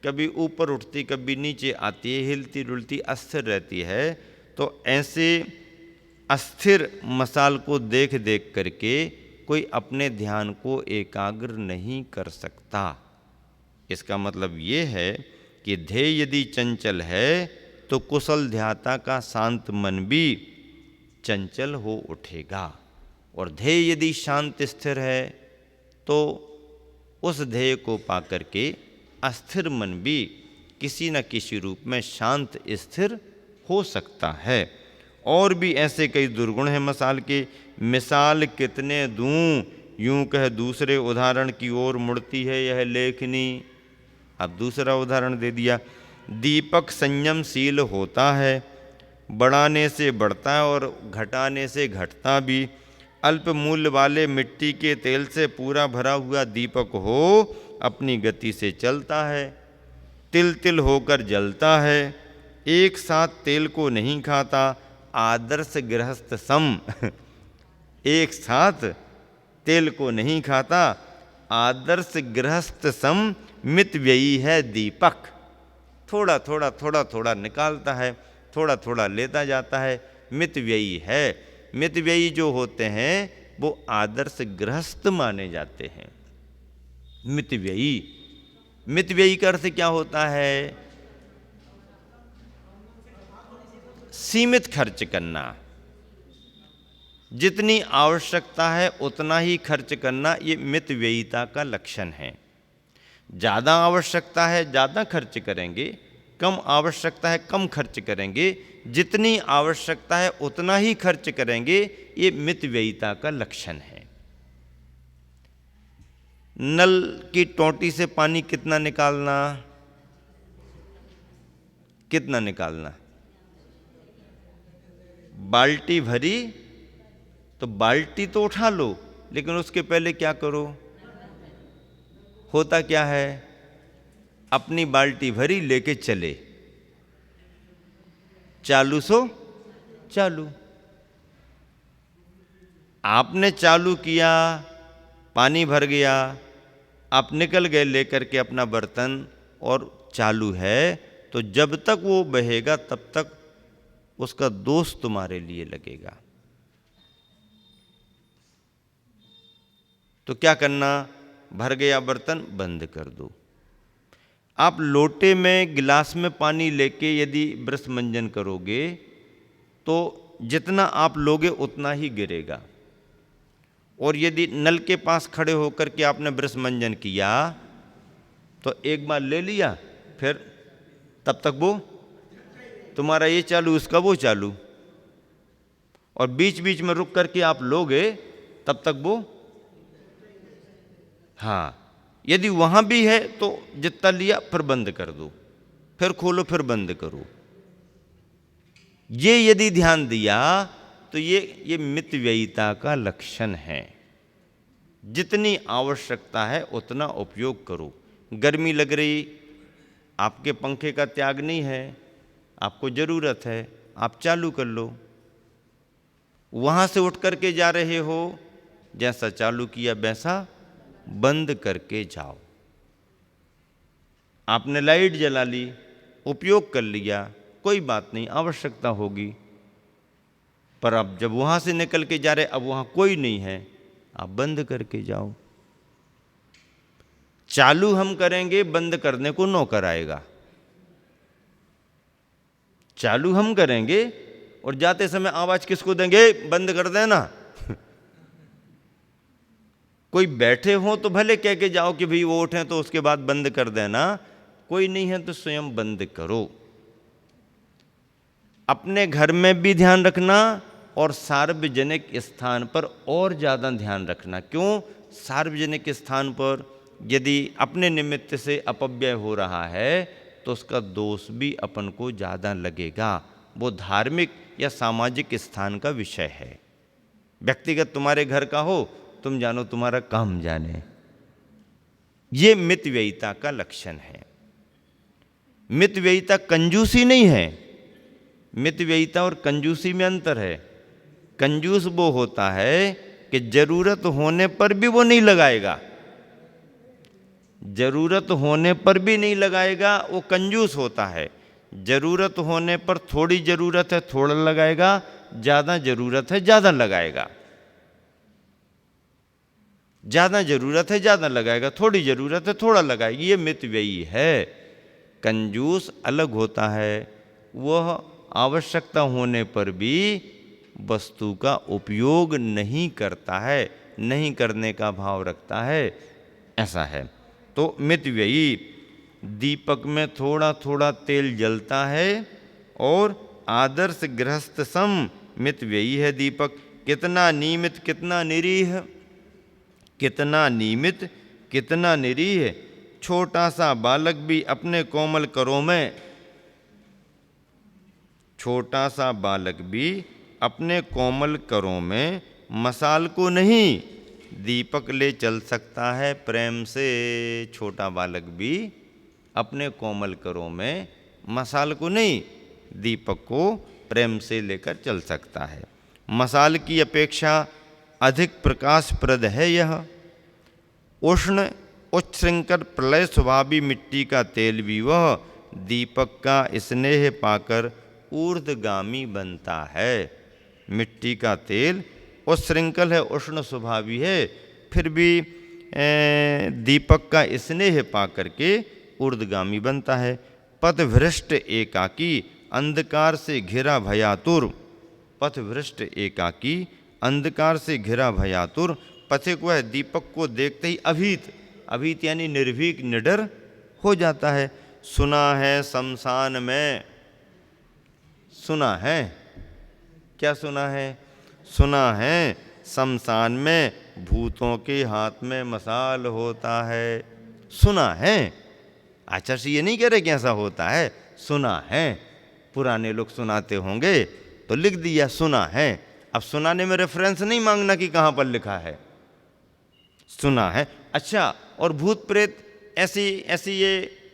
कभी ऊपर उठती कभी नीचे आती है, हिलती डुलती अस्थिर रहती है, तो ऐसे अस्थिर मसाल को देख देख करके कोई अपने ध्यान को एकाग्र नहीं कर सकता। इसका मतलब ये है कि ध्येय यदि चंचल है तो कुशल ध्याता का शांत मन भी चंचल हो उठेगा, और ध्येय यदि शांत स्थिर है तो उस ध्येय को पाकर के अस्थिर मन भी किसी न किसी रूप में शांत स्थिर हो सकता है। और भी ऐसे कई दुर्गुण हैं मसाल के। मिसाल कितने दूं, यूं कह दूसरे उदाहरण की ओर मुड़ती है यह लेखनी। अब दूसरा उदाहरण दे दिया। दीपक संयमशील होता है, बढ़ाने से बढ़ता है और घटाने से घटता भी। अल्प मूल्य वाले मिट्टी के तेल से पूरा भरा हुआ दीपक हो अपनी गति से चलता है, तिल तिल होकर जलता है, एक साथ तेल को नहीं खाता, आदर्श गृहस्थ सम एक साथ तेल को नहीं खाता, आदर्श गृहस्थ सम मित व्ययी है दीपक। थोड़ा थोड़ा थोड़ा थोड़ा निकालता है, थोड़ा थोड़ा लेता जाता है, मित व्ययी है। मित व्ययी जो होते हैं वो आदर्श गृहस्थ माने जाते हैं। मित व्ययी, मित व्ययी का अर्थ क्या होता है? सीमित खर्च करना, जितनी आवश्यकता है उतना ही खर्च करना, ये मित व्ययिता का लक्षण है। ज़्यादा आवश्यकता है ज़्यादा खर्च करेंगे, कम आवश्यकता है कम खर्च करेंगे, जितनी आवश्यकता है उतना ही खर्च करेंगे, ये मित व्ययिता का लक्षण है। नल की टोंटी से पानी कितना निकालना, कितना निकालना? बाल्टी भरी तो बाल्टी तो उठा लो, लेकिन उसके पहले क्या करो? होता क्या है? अपनी बाल्टी भरी लेके चले, चालू सो चालू। आपने चालू किया, पानी भर गया, आप निकल गए लेकर के अपना बर्तन और चालू है, तो जब तक वो बहेगा तब तक उसका दोष तुम्हारे लिए लगेगा। तो क्या करना? भर गया बर्तन, बंद कर दो। आप लोटे में गिलास में पानी लेके यदि ब्रश मंजन करोगे तो जितना आप लोगे उतना ही गिरेगा, और यदि नल के पास खड़े होकर के आपने ब्रश मंजन किया तो एक बार ले लिया, फिर तब तक वो तुम्हारा ये चालू, उसका वो चालू, और बीच बीच में रुक करके आप लोगे तब तक वो, हाँ, यदि वहां भी है तो जितना लिया फिर बंद कर दो, फिर खोलो, फिर बंद करो। ये यदि ध्यान दिया तो ये मितव्ययिता का लक्षण है। जितनी आवश्यकता है उतना उपयोग करो। गर्मी लग रही, आपके पंखे का त्याग नहीं है, आपको जरूरत है, आप चालू कर लो। वहां से उठ करके जा रहे हो, जैसा चालू किया वैसा बंद करके जाओ। आपने लाइट जला ली, उपयोग कर लिया, कोई बात नहीं, आवश्यकता होगी, पर अब जब वहां से निकल के जा रहे, अब वहां कोई नहीं है, आप बंद करके जाओ। चालू हम करेंगे, बंद करने को नौकर आएगा। चालू हम करेंगे और जाते समय आवाज किसको देंगे? बंद कर देना। कोई बैठे हो तो भले कह के जाओ कि भाई वो उठे तो उसके बाद बंद कर देना, कोई नहीं है तो स्वयं बंद करो। अपने घर में भी ध्यान रखना और सार्वजनिक स्थान पर और ज़्यादा ध्यान रखना। क्यों? सार्वजनिक स्थान पर यदि अपने निमित्त से अपव्यय हो रहा है तो उसका दोष भी अपन को ज़्यादा लगेगा। वो धार्मिक या सामाजिक स्थान का विषय है। व्यक्तिगत तुम्हारे घर का हो, तुम जानो, तुम्हारा काम जाने। ये मितव्ययिता का लक्षण है। मितव्ययिता कंजूसी नहीं है। मितव्ययिता और कंजूसी में अंतर है। कंजूस वो होता है कि जरूरत होने पर भी वो नहीं लगाएगा, जरूरत होने पर भी नहीं लगाएगा, वो कंजूस होता है। जरूरत होने पर थोड़ी जरूरत है थोड़ा लगाएगा, ज्यादा जरूरत है ज्यादा लगाएगा। ज्यादा जरूरत है ज्यादा लगाएगा, थोड़ी जरूरत है थोड़ा लगाएगा। ये मितव्ययी है। कंजूस अलग होता है, वह आवश्यकता होने पर भी वस्तु का उपयोग नहीं करता है, नहीं करने का भाव रखता है, ऐसा है। तो मितव्ययी, दीपक में थोड़ा थोड़ा तेल जलता है और आदर्श गृहस्थ सम मितव्ययी है दीपक। कितना नियमित कितना निरीह, कितना नियमित कितना निरीह। छोटा सा बालक भी अपने कोमल करों में, छोटा सा बालक भी अपने कोमल करों में मसाल को नहीं दीपक ले चल सकता है प्रेम से। छोटा बालक भी अपने कोमल करों में मसाल को नहीं दीपक को प्रेम से लेकर चल सकता है। मसाल की अपेक्षा अधिक प्रकाशप्रद है यह। उष्ण उच्छृंखल प्रलय स्वभावी मिट्टी का तेल भी वह दीपक का स्नेह पाकर ऊर्ध्वगामी बनता है। मिट्टी का तेल उच्छृंखल है, उष्ण स्वभावी है, फिर भी दीपक का स्नेह पाकर के ऊर्ध्वगामी बनता है। पथभ्रष्ट एकाकी अंधकार से घिरा भयातुर, पथभ्रष्ट एकाकी अंधकार से घिरा भयातुर। पथिक वह दीपक को देखते ही अभीत, अभीत यानी निर्भीक निडर हो जाता है। सुना है शमशान में, सुना है, क्या सुना है? सुना है शमशान में भूतों के हाथ में मसाल होता है। सुना है। आचार्य ये नहीं कह रहे कि ऐसा होता है, सुना है। पुराने लोग सुनाते होंगे तो लिख दिया सुना है। अब सुनाने में रेफरेंस नहीं मांगना कि कहाँ पर लिखा है, सुना है। अच्छा, और भूत प्रेत ऐसी ऐसी ये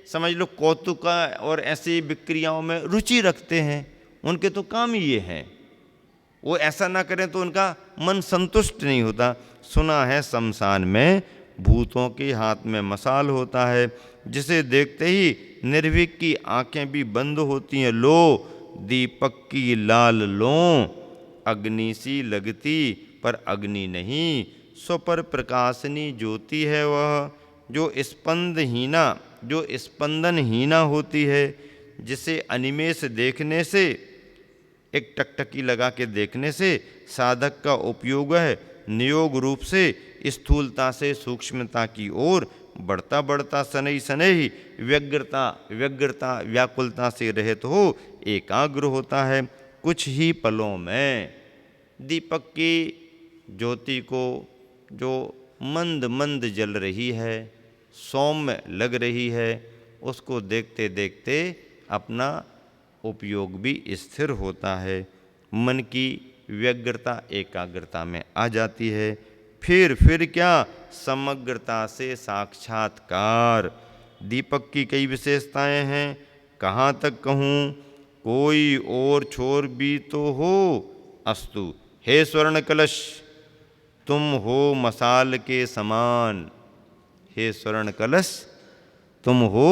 समझ लो कौतुक और ऐसी विक्रियाओं में रुचि रखते हैं, उनके तो काम ही ये हैं। वो ऐसा ना करें तो उनका मन संतुष्ट नहीं होता। सुना है शमशान में भूतों के हाथ में मसाल होता है, जिसे देखते ही निर्भीक की आंखें भी बंद होती हैं। लो दीपक की लाल लो, अग्नि सी लगती पर अग्नि नहीं। स्वपर प्रकाशनी ज्योति है वह, जो स्पंदहीना, जो स्पंदनहीना होती है, जिसे अनिमेष देखने से, एक टकटकी लगा के देखने से साधक का उपयोग है नियोग रूप से स्थूलता से सूक्ष्मता की ओर बढ़ता बढ़ता शनै शनै व्यग्रता व्याकुलता से रहित हो एकाग्र होता है। कुछ ही पलों में दीपक की ज्योति को जो मंद मंद जल रही है, सौम्य लग रही है, उसको देखते देखते अपना उपयोग भी स्थिर होता है। मन की व्यग्रता एकाग्रता में आ जाती है। फिर क्या, समग्रता से साक्षात्कार। दीपक की कई विशेषताएं हैं, कहाँ तक कहूँ, कोई और छोर भी तो हो। अस्तु, हे स्वर्ण कलश, तुम हो मसाल के समान। हे स्वर्ण कलश, तुम हो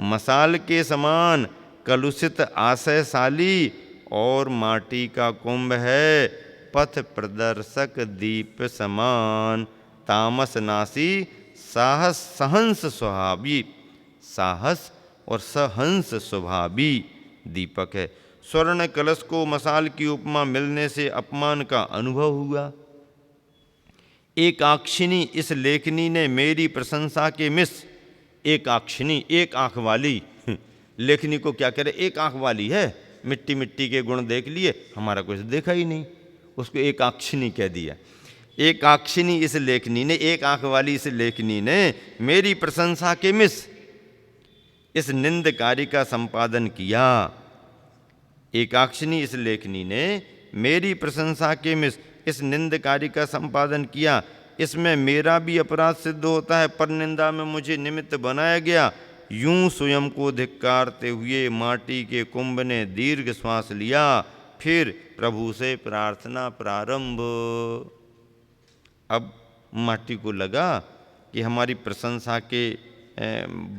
मसाल के समान, कलुषित आशयशाली और माटी का कुंभ है, पथ प्रदर्शक दीप समान। तामस नासी साहस सहंस स्वभावी, साहस और सहंस स्वभावी दीपक है। स्वर्ण कलश को मसाल की उपमा मिलने से अपमान का अनुभव हुआ। एकाक्षिणी इस लेखनी ने मेरी प्रशंसा के मिस। एकाक्षिणी, एक आंख वाली लेखनी को क्या करे, एक आंख वाली है, मिट्टी मिट्टी के गुण देख लिए, हमारा कुछ देखा ही नहीं, उसको एकाक्षिणी कह दिया। एकाक्षिणी इस लेखनी ने, एक आंख वाली इस लेखनी ने मेरी प्रशंसा के मिस इस निंदकारी का संपादन किया। एकाक्षिणी इस लेखनी ने मेरी प्रशंसा के मिस इस निंदकारी का संपादन किया। इसमें मेरा भी अपराध सिद्ध होता है, पर निंदा में मुझे निमित्त बनाया गया। यूं स्वयं को धिक्कारते हुए माटी के कुंभ ने दीर्घ श्वास लिया, फिर प्रभु से प्रार्थना प्रारंभ। अब माटी को लगा कि हमारी प्रशंसा के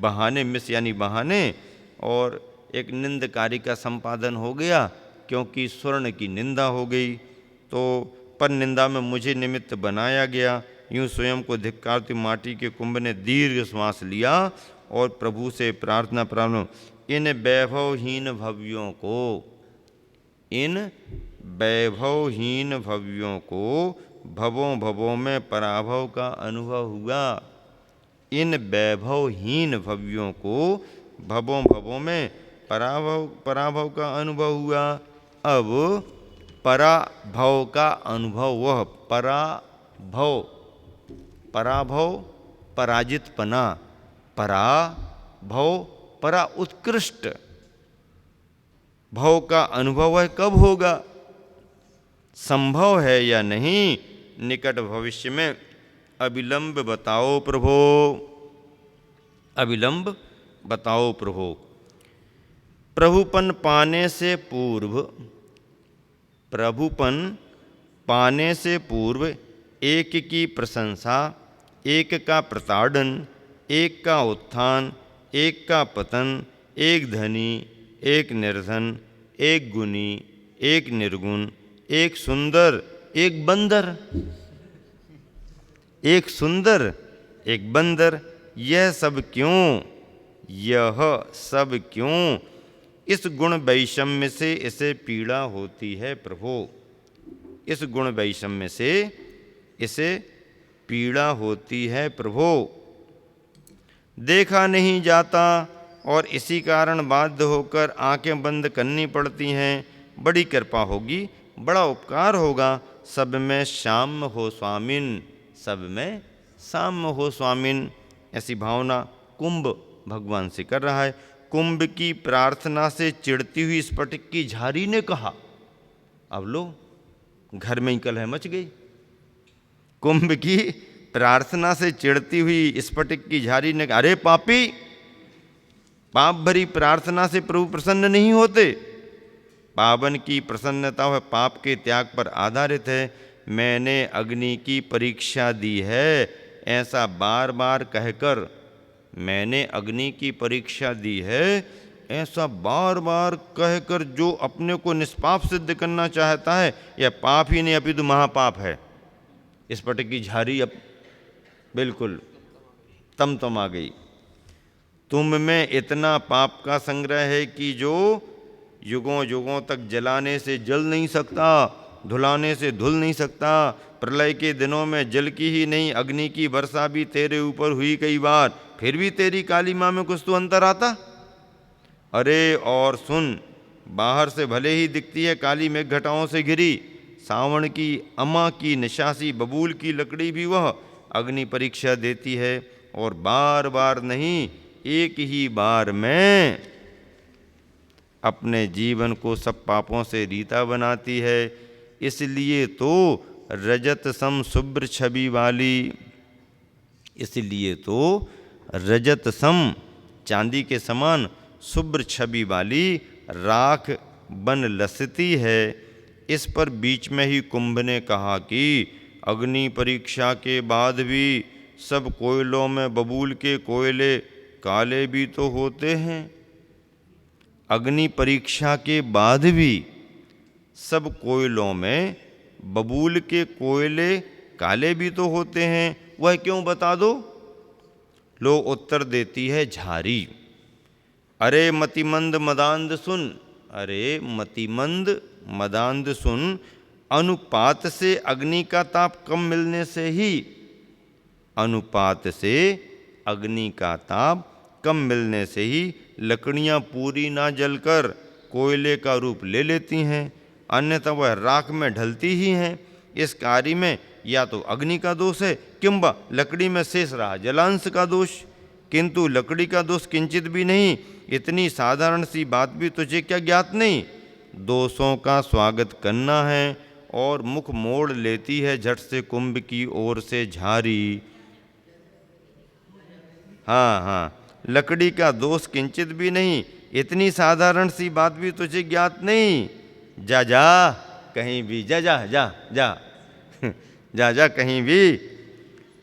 बहाने, मिस यानी बहाने, और एक निंदकारी का संपादन हो गया, क्योंकि स्वर्ण की निंदा हो गई। तो पर निंदा में मुझे निमित्त बनाया गया। यूं स्वयं को धिक्कारती माटी के कुंभ ने दीर्घ श्वास लिया और प्रभु से प्रार्थना प्रारंभ। इन वैभवहीन भव्यों को, इन वैभवहीन भव्यों को भवों में पराभव का अनुभव हुआ। इन वैभवहीन भव्यों को भवों में पराभव का अनुभव हुआ। अब पराभव का अनुभव, वह पराभव पराजितपना, पराभव परा उत्कृष्ट भव का अनुभव है, कब होगा, संभव है या नहीं, निकट भविष्य में। अविलंब बताओ प्रभो, अविलंब बताओ प्रभो। प्रभुपन पाने से पूर्व, प्रभुपन पाने से पूर्व एक की प्रशंसा, एक का प्रताड़न, एक का उत्थान, एक का पतन, एक धनी, एक निर्धन, एक गुणी, एक निर्गुण, एक सुंदर, एक बंदर, एक सुंदर, एक बंदर, यह सब क्यों, यह सब क्यों? इस गुण वैषम्य से इसे पीड़ा होती है प्रभो, इस गुण वैषम्य से इसे पीड़ा होती है प्रभो। देखा नहीं जाता और इसी कारण बाध्य होकर आंखें बंद करनी पड़ती हैं। बड़ी कृपा होगी, बड़ा उपकार होगा, सब में साम्य हो स्वामिन, सब में साम्य हो स्वामिन। ऐसी भावना कुंभ भगवान से कर रहा है। कुंभ की प्रार्थना से चिढ़ती हुई स्फटिक की झारी ने कहा, अब लो घर में ही कलह मच गई। कुंभ की प्रार्थना से चिढ़ती हुई स्फटिक की झारी ने कहा, अरे पापी, पाप भरी प्रार्थना से प्रभु प्रसन्न नहीं होते। पावन की प्रसन्नता वह पाप के त्याग पर आधारित है। मैंने अग्नि की परीक्षा दी है, ऐसा बार बार कहकर, मैंने अग्नि की परीक्षा दी है, ऐसा बार बार कहकर जो अपने को निष्पाप सिद्ध करना चाहता है, यह पाप ही नहीं अपितु महापाप है। इस पट की झारी अब बिल्कुल तम आ गई। तुम में इतना पाप का संग्रह है कि जो युगों युगों तक जलाने से जल नहीं सकता। धुलाने से धुल नहीं सकता। प्रलय के दिनों में जल की ही नहीं अग्नि की वर्षा भी तेरे ऊपर हुई कई बार, फिर भी तेरी कालीमा में कुछ तो अंतर आता। अरे और सुन, बाहर से भले ही दिखती है काली मेघ घटाओं से घिरी, सावण की अमा की निशासी बबूल की लकड़ी भी वह अग्नि परीक्षा देती है, और बार बार नहीं एक ही बार में अपने जीवन को सब पापों से रीता बनाती है। इसलिए तो रजत सम शुभ्र छवि वाली, इसलिए तो रजत सम चांदी के समान शुभ्र छवि वाली राख बन लसती है। इस पर बीच में ही कुंभ ने कहा कि अग्नि परीक्षा के बाद भी सब कोयलों में बबूल के कोयले काले भी तो होते हैं। अग्नि परीक्षा के बाद भी सब कोयलों में बबूल के कोयले काले भी तो होते हैं, वह क्यों बता दो। लो उत्तर देती है झारी। अरे मतिमंद मदांध सुन, अरे मतिमंद मदांध सुन, अनुपात से अग्नि का ताप कम मिलने से ही, अनुपात से अग्नि का ताप कम मिलने से ही लकड़ियाँ पूरी ना जलकर कोयले का रूप ले लेती हैं, अन्यथा वह राख में ढलती ही हैं। इस कार्य में या तो अग्नि का दोष है किंबा लकड़ी में शेष रहा जलांश का दोष, किंतु लकड़ी का दोष किंचित भी नहीं। इतनी साधारण सी बात भी तुझे क्या ज्ञात नहीं। दोषों का स्वागत करना है और मुख मोड़ लेती है झट से कुंभ की ओर से झारी। हाँ हाँ, लकड़ी का दोष किंचित भी नहीं, इतनी साधारण सी बात भी तुझे ज्ञात नहीं। जा जा कहीं भी, जा जा जा जा जा जा कहीं भी,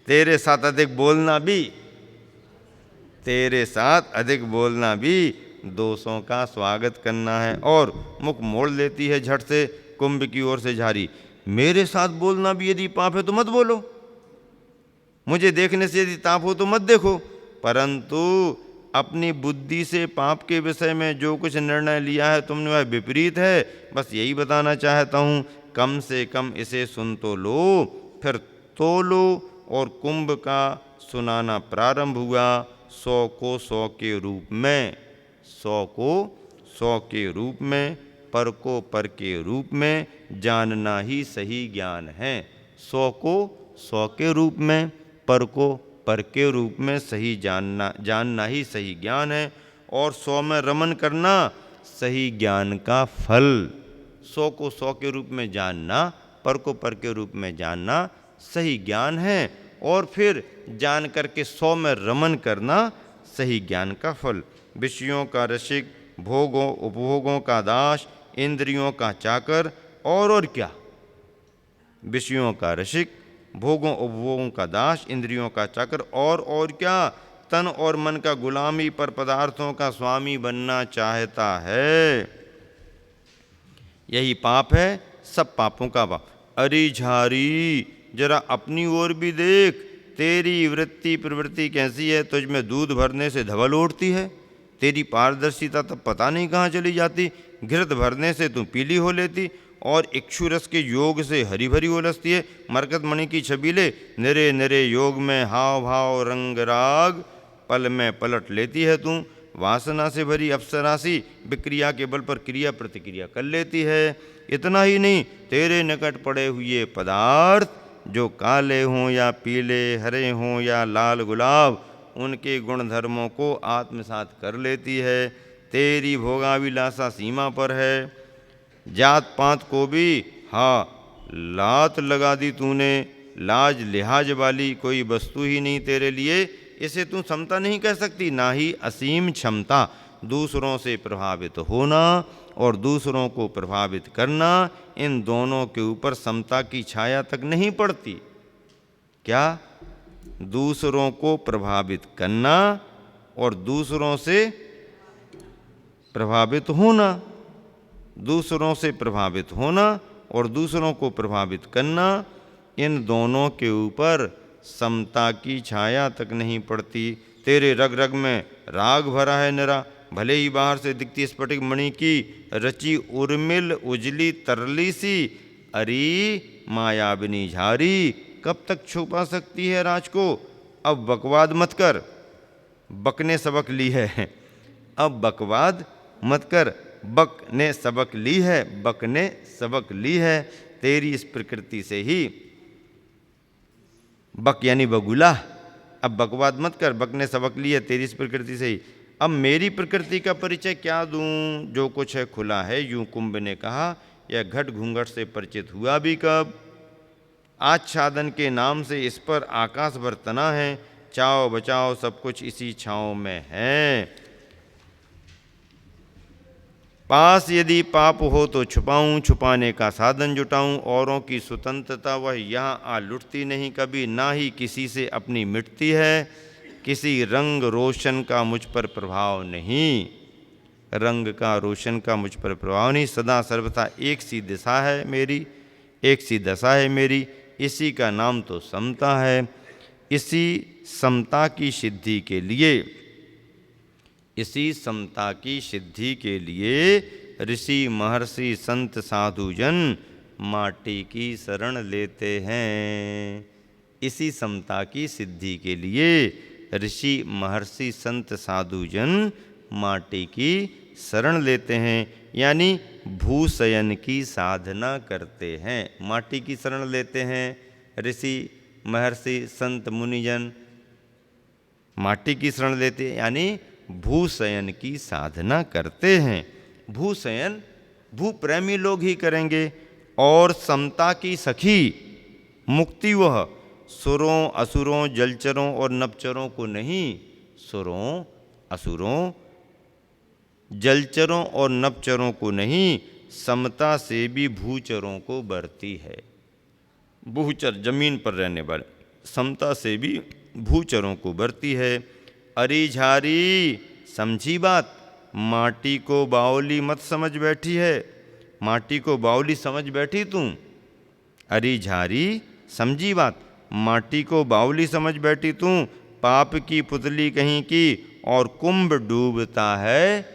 तेरे साथ अधिक बोलना भी, तेरे साथ अधिक बोलना भी दोषों का स्वागत करना है। और मुख मोड़ लेती है झट से कुंभ की ओर से झारी। मेरे साथ बोलना भी यदि पाप है तो मत बोलो, मुझे देखने से यदि ताप हो तो मत देखो, परंतु अपनी बुद्धि से पाप के विषय में जो कुछ निर्णय लिया है तुमने वह विपरीत है, बस यही बताना चाहता हूँ। कम से कम इसे सुन तो लो, फिर तो लो। और कुंभ का सुनाना प्रारंभ हुआ। 100 को 100 के रूप में, 100 को 100 के रूप में, पर को पर के रूप में जानना ही सही ज्ञान है। 100 को 100 के रूप में, पर को पर के रूप में सही जानना ही सही ज्ञान है। और 100 में रमन करना सही ज्ञान का फल। 100 को 100 के रूप में जानना, पर को पर के रूप में जानना सही ज्ञान है, और फिर जान करके 100 में रमन करना सही ज्ञान का फल। विषयों का रसिक, भोगों उपभोगों का दास, इंद्रियों का चाकर, और क्या। विषयों का रसिक, भोगों उपभोगों का दास, इंद्रियों का चाकर, और क्या, तन और मन का गुलामी पर पदार्थों का स्वामी बनना चाहता है। यही पाप है, सब पापों का बाप। अरे झारी, जरा अपनी ओर भी देख, तेरी वृत्ति प्रवृत्ति कैसी है। तुझ में दूध भरने से धवल उठती है, तेरी पारदर्शिता तब पता नहीं कहाँ चली जाती। घृत भरने से तू पीली हो लेती, और इक्षुरस के योग से हरी भरी उलझती है। मरकत मणि की छबीले निरे निरे योग में हाव भाव रंग राग पल में पलट लेती है तू। वासना से भरी अप्सरासी विक्रिया के बल पर क्रिया प्रतिक्रिया कर लेती है। इतना ही नहीं, तेरे निकट पड़े हुए पदार्थ जो काले हों या पीले, हरे हों या लाल गुलाब, उनके गुण धर्मों को आत्मसात कर लेती है। तेरी भोगाविलासा सीमा पर है। जात पात को भी लात लगा दी तूने। लाज लिहाज वाली कोई वस्तु ही नहीं तेरे लिए, इसे तू समता नहीं कह सकती, ना ही असीम क्षमता। दूसरों से प्रभावित होना और दूसरों को प्रभावित करना, इन दोनों के ऊपर समता की छाया तक नहीं पड़ती। क्या? दूसरों को प्रभावित करना और दूसरों से प्रभावित होना, दूसरों से प्रभावित होना और दूसरों को प्रभावित करना, इन दोनों के ऊपर समता की छाया तक नहीं पड़ती। तेरे रग रग में राग भरा है निरा, भले ही बाहर से दिखती स्फटिक मणि की रची उर्मिल उजली तरली सी अरे मायाबिनी झारी, कब तक छुपा सकती है राज को। अब बकवाद मत कर, बक ने सबक ली है। अब बकवाद मत कर, बक ने सबक ली है, बक ने सबक ली है तेरी इस प्रकृति से ही। बक यानी बगुला। अब बकवाद मत कर, बक ने सबक ली है तेरी इस प्रकृति से ही। अब मेरी प्रकृति का परिचय क्या दूं, जो कुछ है खुला है। यूं कुंभ ने कहा, यह घट घूंघट से परिचित हुआ भी कब। आच्छादन के नाम से इस पर आकाश भर तना है, चाओ बचाओ सब कुछ इसी छाँव में है। पास यदि पाप हो तो छुपाऊं, छुपाने का साधन जुटाऊं। औरों की स्वतंत्रता वह यहाँ आ लुटती नहीं कभी, ना ही किसी से अपनी मिटती है। किसी रंग रोशन का मुझ पर प्रभाव नहीं, रंग का रोशन का मुझ पर प्रभाव नहीं। सदा सर्वथा एक सी दिशा है मेरी, एक सी दशा है मेरी, इसी का नाम तो समता है। इसी समता की सिद्धि के लिए, इसी समता की सिद्धि के लिए ऋषि महर्षि संत साधु जन माटी की शरण लेते हैं। इसी समता की सिद्धि के लिए ऋषि महर्षि संत साधु जन माटी की शरण लेते हैं, यानी भूशयन की साधना करते हैं। माटी की शरण लेते हैं ऋषि महर्षि संत मुनिजन, माटी की शरण लेते हैं यानी भूशयन की साधना करते हैं। भूशयन भूप्रेमी लोग ही करेंगे। और समता की सखी मुक्ति वह सुरों असुरों जलचरों और नभचरों को नहीं, सुरों असुरों जलचरों और नभचरों को नहीं, समता से भी भूचरों को बरती है। भूचर जमीन पर रहने वाले, समता से भी भूचरों को बरती है। अरे झारी समझी बात, माटी को बावली मत समझ बैठी है, माटी को बावली समझ बैठी तू। अरे झारी समझी बात, माटी को बावली समझ बैठी तू। पाप की पुतली कहीं की और कुंभ डूबता है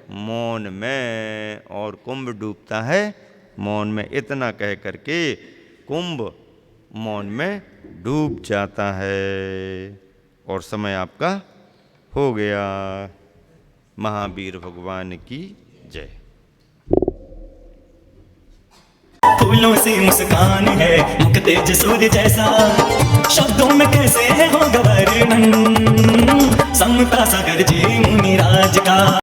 मौन में, और कुंभ डूबता है मौन में। इतना कह करके कुंभ मौन में डूब जाता है। और समय आपका हो गया। महावीर भगवान की जय। फूलों से मुस्कान है, मुख तेज सूर्य जैसा, शब्दों में कैसे है होगा वर्णन, समता सागर जी मुनिराज का।